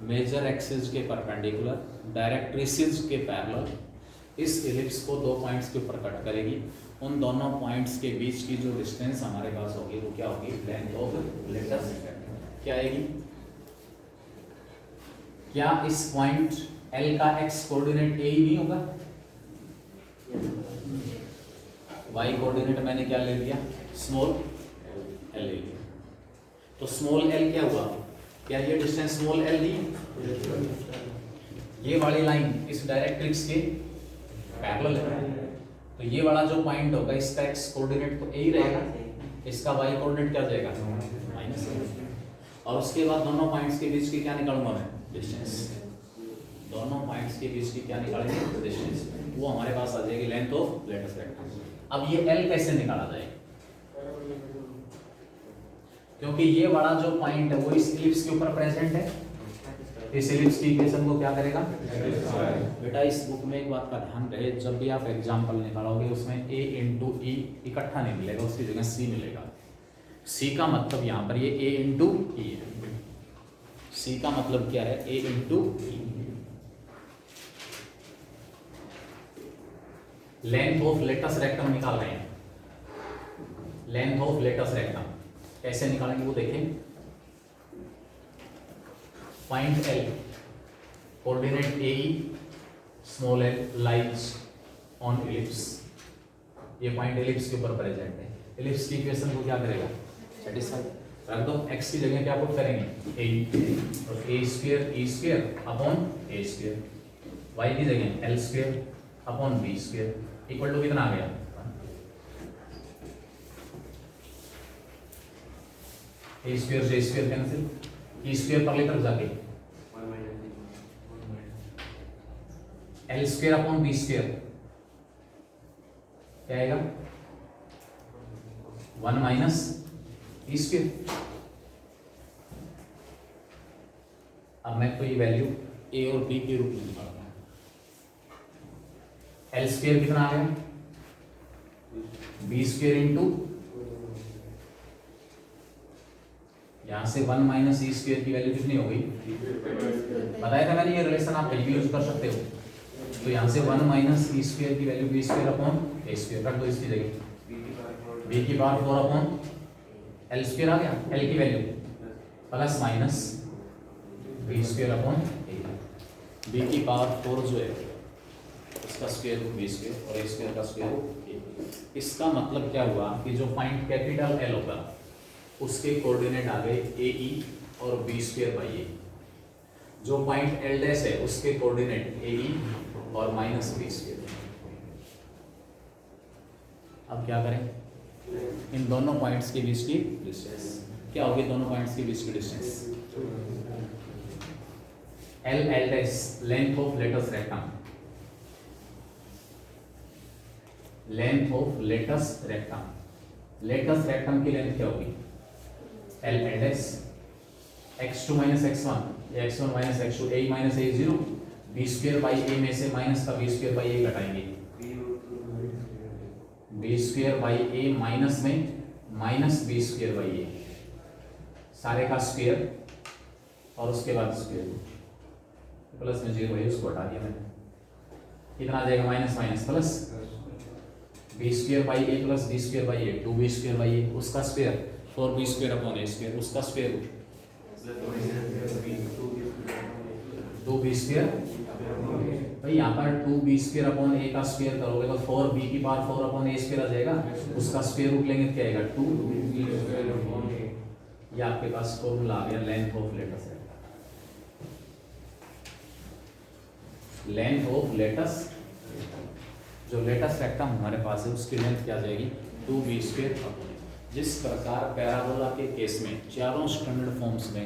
मेजर एक्सिस के परपेंडिकुलर, डायरेक्ट्रिसेस के पैरेलल इस इलिप्स को दो पॉइंट्स के ऊपर कट करेगी। उन दोनों पॉइंट्स के बीच की जो डिस्टेंस हमारे पास होगी वो क्या होगी? Length of latus rectum. क्या आएगी? क्या इस पॉइंट L का x कोऑर्डिनेट a ही नहीं होगा? y कोऑर्डिनेट मैंने क्या ले लिया? स्मॉल l ले लिया। तो स्मॉल l क्या हुआ? क्या ये डिस्टेंस स्मॉल l नहीं? ये वाली लाइन इस डायरेक्ट्रिक्स के पैरेलल है, तो ये वाला जो पॉइंट होगा इसका x कोऑर्डिनेट तो a ही रहेगा, इसका y कोऑर्डिनेट क्या हो जाएगा? -a। और उसके बाद दोनों पॉइंट्स के बीच की क्या निकालूंगा मैं? डिस्टेंस। दोनों पॉइंट्स के बीच की क्या निकालेंगे? डिस्टेंस। वो हमारे पास आ जाएगी लेंथ ऑफ लेटस रेक्टम। अब ये L कैसे निकाला जाए? क्योंकि ये वाला जो पॉइंट है वो इस इलिप्स के ऊपर प्रेजेंट है, इस इलिप्स की इक्वेशन को क्या करेगा? बेटा इस बुक में एक बात का ध्यान रहे, जब भी आप एग्जांपल निकालोगे उसमें a इंटू ई इकट्ठा नहीं मिलेगा, उसकी जगह c मिलेगा। c का मतलब यहाँ पर ये a इंटू ई है। c का मतलब क्या है? a into E. Length of latus rectum निकाल रहे हैं। लेंथ ऑफ लेटस रेक्टम कैसे निकालेंगे वो देखें। Point L coordinate AE, small l lies on ellipse. ये पॉइंट इलिप्स के ऊपर प्रेजेंट है। इलिप्स की इक्वेशन को क्या करेगा? सेटिस्फाई रख दो। x की जगह क्या पुट करेंगे? a और a square e square upon a square, y की जगह l square upon b square equal to कितना आ गया? a स्क्वायर से स्क्वायर कैंसिल, e स्क्वायर पर लेकर जाके l square upon b square क्या आएगा? 1 माइनस e स्क्वायर। अब मैं तो ये वैल्यू a और b के रूप में निकालूंगा। l स्क्वायर कितना आ गया? b स्क्वायर इंटू यहां से 1 माइनस e स्क्वायर की वैल्यू कितनी हो गई? बताया था मैंने, ये रिलेशन आप कहीं भी यूज कर सकते हो। तो यहां से 1 माइनस e स्क्वायर की value b square upon a square रख दो इसकी जगह। b की पावर 4 अपॉन l स्क्वायर आ गया, l की value plus minus b square upon a। b की पावर 4 जो है इसका स्क्वायर रूट b स्क्वायर और a स्क्वायर का स्क्वायर रूट a। इसका मतलब क्या हुआ कि जो पॉइंट कैपिटल L होगा उसके कोऑर्डिनेट आ गए AE और b स्क्वायर बाई a। जो पॉइंट L डैश है उसके कोऑर्डिनेट AE और माइनस b स्क्वायर। अब क्या करें? इन दोनों पॉइंट्स के बीच की डिस्टेंस क्या होगी? दोनों पॉइंट्स के बीच की distance L dash length of latus rectum. Length of latus rectum. Latus rectum की लेंथ क्या होगी? L dash x2 minus x1 या x1 minus x2 a minus a0 b square by a में से माइनस का b स्क्वायर बाई a घटाएंगे B square by A minus में minus B square by A, सारे का स्क्वेयर और उसके बाद स्क्वेयर प्लस में 0 है उसको हटा दिया मैंने, कितना आ जाएगा minus minus plus B square by A plus B square by A, 2b square by A उसका square 4b square upon A square उसका स्क्वेयर 2b स्क्वेयर भाई यहाँ पर 2b स्क्वेयर अपॉन ए का स्क्वेयर करोगे तो 4b की पावर 4 अपॉन ए स्क्वेयर आ जाएगा, उसका स्क्वेयर रूट लेंगे तो क्या आएगा 2 ये आपके पास फॉर्मूला आ गया length of latus length of latus जो लेटस रेक्टम हमारे पास है उसकी लेंथ क्या आ जाएगी 2b स्क्वेयर। जिस प्रकार पैराबोला के केस में चारों स्टैंडर्ड फॉर्म्स में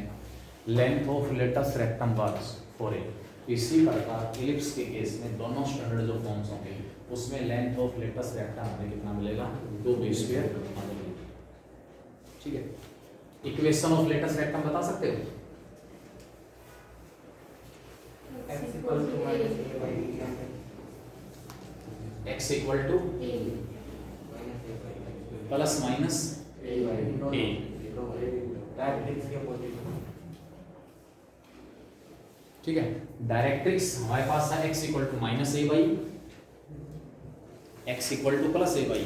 length of latus rectum was 4a, इसी प्रकार इलिप्स के केस में दोनों स्टैंडर्ड जो फॉर्म्स होंगे उसमें लेंथ ऑफ लेटस रेक्टम हमें कितना मिलेगा 2b स्क्वेयर। ठीक है, इक्वेशन ऑफ लेटस रेक्टम बता सकते हो? x equal to plus minus a, ठीक है। डायरेक्ट्रिक्स हमारे पास है x equal to minus A by x equal to plus A by,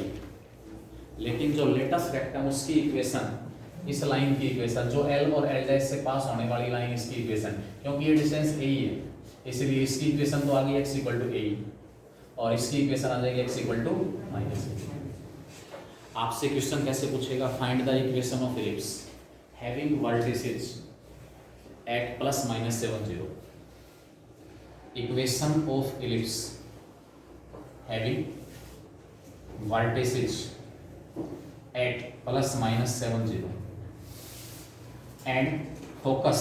लेकिन जो लेटस रेक्टम उसकी इक्वेशन इस लाइन की इक्वेशन जो L और L' से पास होने वाली लाइन इसकी इक्वेशन, क्योंकि ये डिस्टेंस a ही है इसलिए इसकी इक्वेशन तो आ गई x इक्वल टू a और इसकी इक्वेशन आ जाएगी x equal to minus a। आपसे क्वेश्चन कैसे पूछेगा? Find the equation of ellipse having vertices at plus minus 70। Equation of ellipse having vertices at plus minus 70 and focus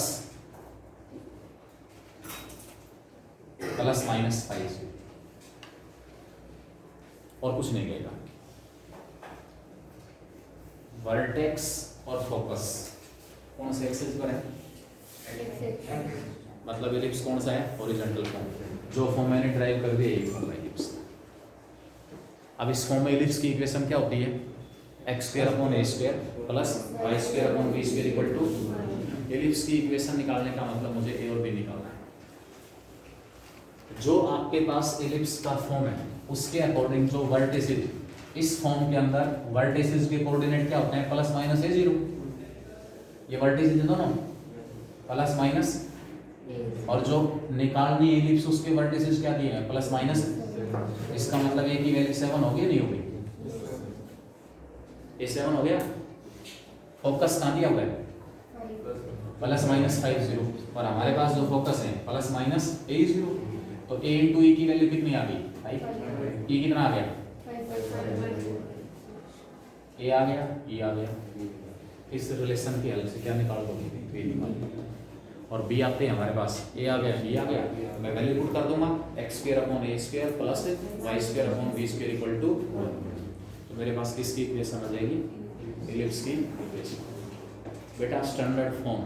plus minus 5 और कुछ नहीं कहेगा। वर्टेक्स और फोकस कौन से एक्सिस पर है? मतलब इलिप्स कौन सा है? हॉरिजॉन्टल फॉर्म, जो फॉर्म मैंने ड्राइव कर दिया यही फॉर्म है इलिप्स। अब इस फॉर्म में इलिप्स की इक्वेशन क्या होती है? X square upon A square plus Y square upon B square equal to. Ellipse की इक्वेशन निकालने का मतलब मुझे ए और बी निकालना है। जो आपके पास इलिप्स का फॉर्म है उसके अकॉर्डिंग जो वर्टिसेस इस फॉर्म के अंदर वर्टिसेस के कोऑर्डिनेट क्या होते हैं? प्लस माइनस ए 0। ये वर्टिसेस दोनों प्लस माइनस, और जो निकालनी इलिप्स उसके वर्टिसेस क्या दिए हैं? Plus minus. इसका मतलब ए की वैल्यू 7 होगी नहीं होगी? ए 7 हो गया। फोकस कहाँ दिया हुआ है? प्लस माइनस 5 0, और हमारे पास जो फोकस है प्लस माइनस ए 0, तो ए इंटू ई की वैल्यू कितनी आ गई? 5। ई कितना आ गया? ए आ गया, ई आ गया। इस रिलेशन की हेल्प से क्या निकाल दोगे? ए निकाल। और बी आते हैं हमारे पास, ए आ गया, बी आ गया, मैं वैल्यू पुट कर दूंगा X square upon A square plus Y square upon B square equal to 1। तो मेरे पास किसकी इक्वेशन आ जाएगी? इलिप्स की इक्वेशन। बेटा स्टैंडर्ड फॉर्म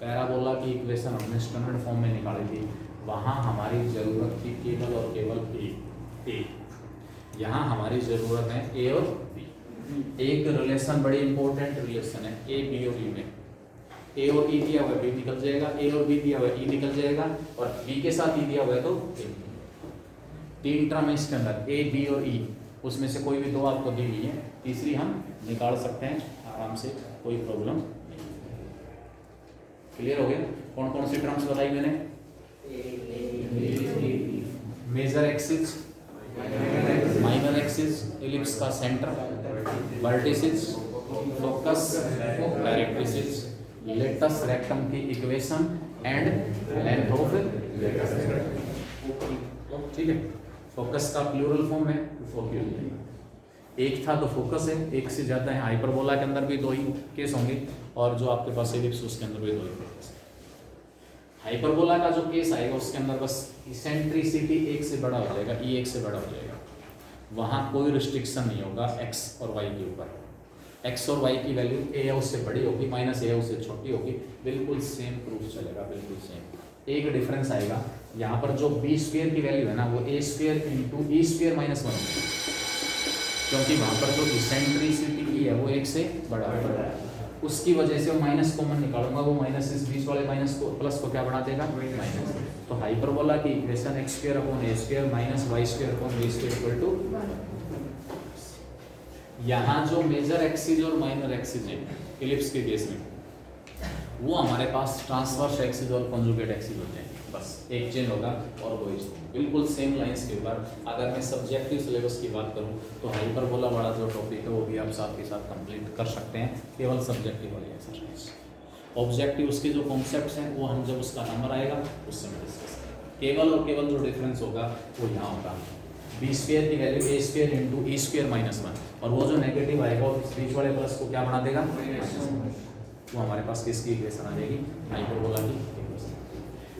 पैराबोला की इक्वेशन हमने स्टैंडर्ड फॉर्म में निकाली थी, वहाँ हमारी ज़रूरत थी केवल और केवल ए। यहाँ हमारी ज़रूरत है ए और बी। एक रिलेशन बड़ी इंपॉर्टेंट रिलेशन है ए बी और ई में। ए और ई दिया हुआ है बी निकल जाएगा, ए और बी दिया हुआ है ई निकल जाएगा, और बी के साथ ई दिया हुआ है तो तीन टर्म है इसके अंदर ए बी और ई, उसमें से कोई भी दो आपको दी हुई है, तीसरी हम निकाल सकते हैं आराम से, कोई प्रॉब्लम नहीं। क्लियर हो गया? कौन कौन सी टर्म्स बताई मैंने? Major axis, minor axis, ellipse का centre, vertices, focus, directrices, latus rectum की equation and length of latus rectum. ठीक है, फोकस का प्लूरल फॉर्म है फोक्यूल। एक था तो फोकस है, एक से ज़्यादा है। हाइपरबोला के अंदर भी दो ही केस होंगे, और जो आपके पास इलिप्स उसके अंदर भी दो ही केस। हाइपरबोला का जो केस आएगा उसके अंदर बस इसेंट्रिसिटी एक से बड़ा हो जाएगा, ई एक से बड़ा हो जाएगा, वहाँ कोई रिस्ट्रिक्शन नहीं होगा एक्स और वाई के ऊपर। एक्स और वाई की वैल्यू ए उससे बड़ी होगी, माइनस ए उससे छोटी होगी, बिल्कुल सेम प्रूफ चलेगा, बिल्कुल सेम। एक डिफरेंस आएगा यहाँ पर, जो बी स्क्वेयर की वैल्यू है ना वो ए स्क्वेयर इंटू ई स्क्वेयर माइनस 1, क्योंकि वहाँ पर जो इसेंट्रिसिटी की है वो 1 से बड़ा है, उसकी वजह से वो माइनस कॉमन निकालूंगा, वो माइनस इस बीच वाले माइनस को प्लस को क्या बना देगा, माइनस। तो हाइपरबोला की equation x square upon a square minus y square upon b square equal to, यहाँ जो मेजर एक्सिस और माइनर एक्सिस है इलिप्स के केस में, वो हमारे पास ट्रांसवर्स एक्सिस और कॉन्जुगेट एक्सिस होते हैं, बस एक चेंज होगा और वो बिल्कुल सेम लाइंस के ऊपर। अगर मैं सब्जेक्टिव सिलेबस की बात करूं तो हाइपरबोला वाला जो टॉपिक है वो भी आप साथ के साथ कंप्लीट कर सकते हैं, केवल सब्जेक्टिव वाली एक्सरसाइज। ऑब्जेक्टिव उसके जो कॉन्सेप्ट्स हैं वो हम जब उसका नंबर आएगा उससे मैं डिस्कस करेंगे। केवल और केवल जो डिफरेंस होगा वो यहाँ होगा, बी स्क्वायर की वैल्यू ए square into E square minus 1, और वो जो नेगेटिव आएगा वो बीच वाले प्लस को क्या बना देगा, वो हमारे पास किसकी इक्वेशन आ जाएगी, हाइपरबोला की इक्वेशन।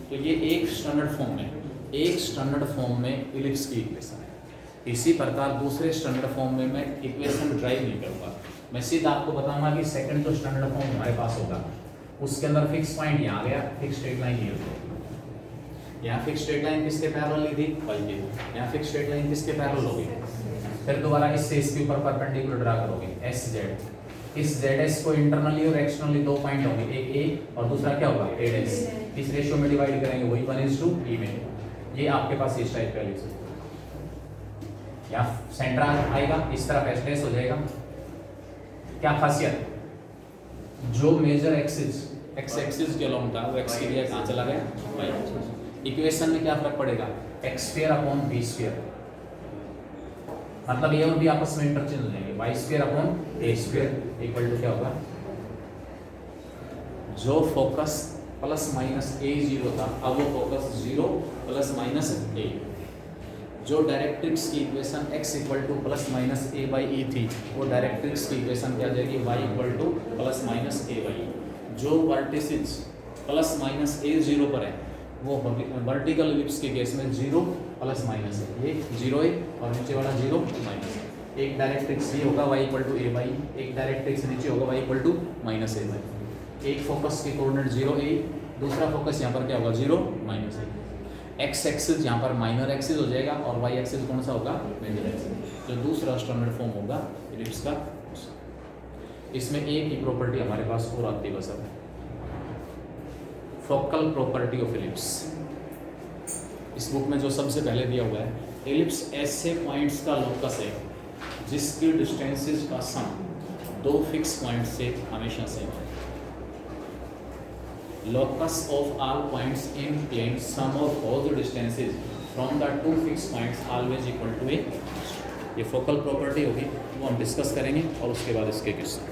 तो ये एक स्टैंडर्ड फॉर्म में इलिप्स की इक्वेशन है। इसी प्रकार दूसरे स्टैंडर्ड फॉर्म में मैं इक्वेशन ड्राइव नहीं करूँगा, मैं सीधा आपको बताऊंगा कि सेकंड जो स्टैंडर्ड फॉर्म हमारे पास होगा उसके अंदर फिक्स पॉइंट यहाँ गया, फिक्स स्ट्रेट लाइन ये होगी, यहाँ फिक्स स्ट्रेट लाइन किसके पैरेलल ली थी, y के, यहाँ फिक्स स्ट्रेट लाइन किसके पैरेलल होगी, फिर दोबारा इससे इसके ऊपर परपेंडिकुलर ड्रा करोगे एस जेड, इस ZS को इंटरनली और एक्सटर्नली दो पॉइंट होंगे, एक A और दूसरा क्या होगा A डैश, इस रेशियो में डिवाइड करेंगे वही 1:E में, ये आपके पास इस टाइप का लिख सकते, यहाँ सेंटर आएगा इस तरफ एस डैश हो जाएगा। क्या खासियत, जो मेजर एक्सिस एक्स एक्सिस के अलोंग था वो एक्स की जगह कहाँ चला गया, y। इक्वेशन में क्या फर्क पड़ेगा, x square upon b square, मतलब ये और भी आपस में इंटरचेंज हो जाएंगे, y square upon a square equal to क्या होगा, जो फोकस प्लस माइनस a 0 था अब वो फोकस 0 प्लस माइनस a, जो डायरेक्ट्रिक्स की equation x equal to plus minus a by e थी वो डायरेक्ट्रिक्स की इक्वेशन क्या आ जाएगी, y equal to plus minus a by e। जो वर्टिसेस प्लस माइनस a 0 पर है वो वर्टिकल इलिप्स के केस में 0 प्लस माइनस है, ये 0 है और नीचे वाला 0 माइनस है। एक डायरेक्ट्रिक्स ये होगा y equal to a by, एक डायरेक्ट्रिक्स नीचे होगा y equal to minus a by. एक फोकस के कोऑर्डिनेट 0 a, दूसरा फोकस यहाँ पर क्या होगा 0 माइनस a। x एक्सिस यहाँ पर माइनर एक्सिस हो जाएगा और y एक्सिस कौन सा होगा, मेजर एक्सिस। जो दूसरा स्टैंडर्ड फॉर्म होगा इलिप्स का, इसमें एक ही प्रॉपर्टी हमारे पास और आती है बस, अब फोकल प्रॉपर्टी ऑफ इलिप्स। इस बुक में जो सबसे पहले दिया हुआ है, इलिप्स ऐसे पॉइंट्स का लोकस है जिसकी डिस्टेंसेस का सम दो फिक्स पॉइंट से हमेशा सेम है। Locus of all points in plane sum of all the distances from the two fixed points always equal to a। ये फोकल प्रॉपर्टी होगी, वो हम डिस्कस करेंगे और उसके बाद इसके क्वेश्चन।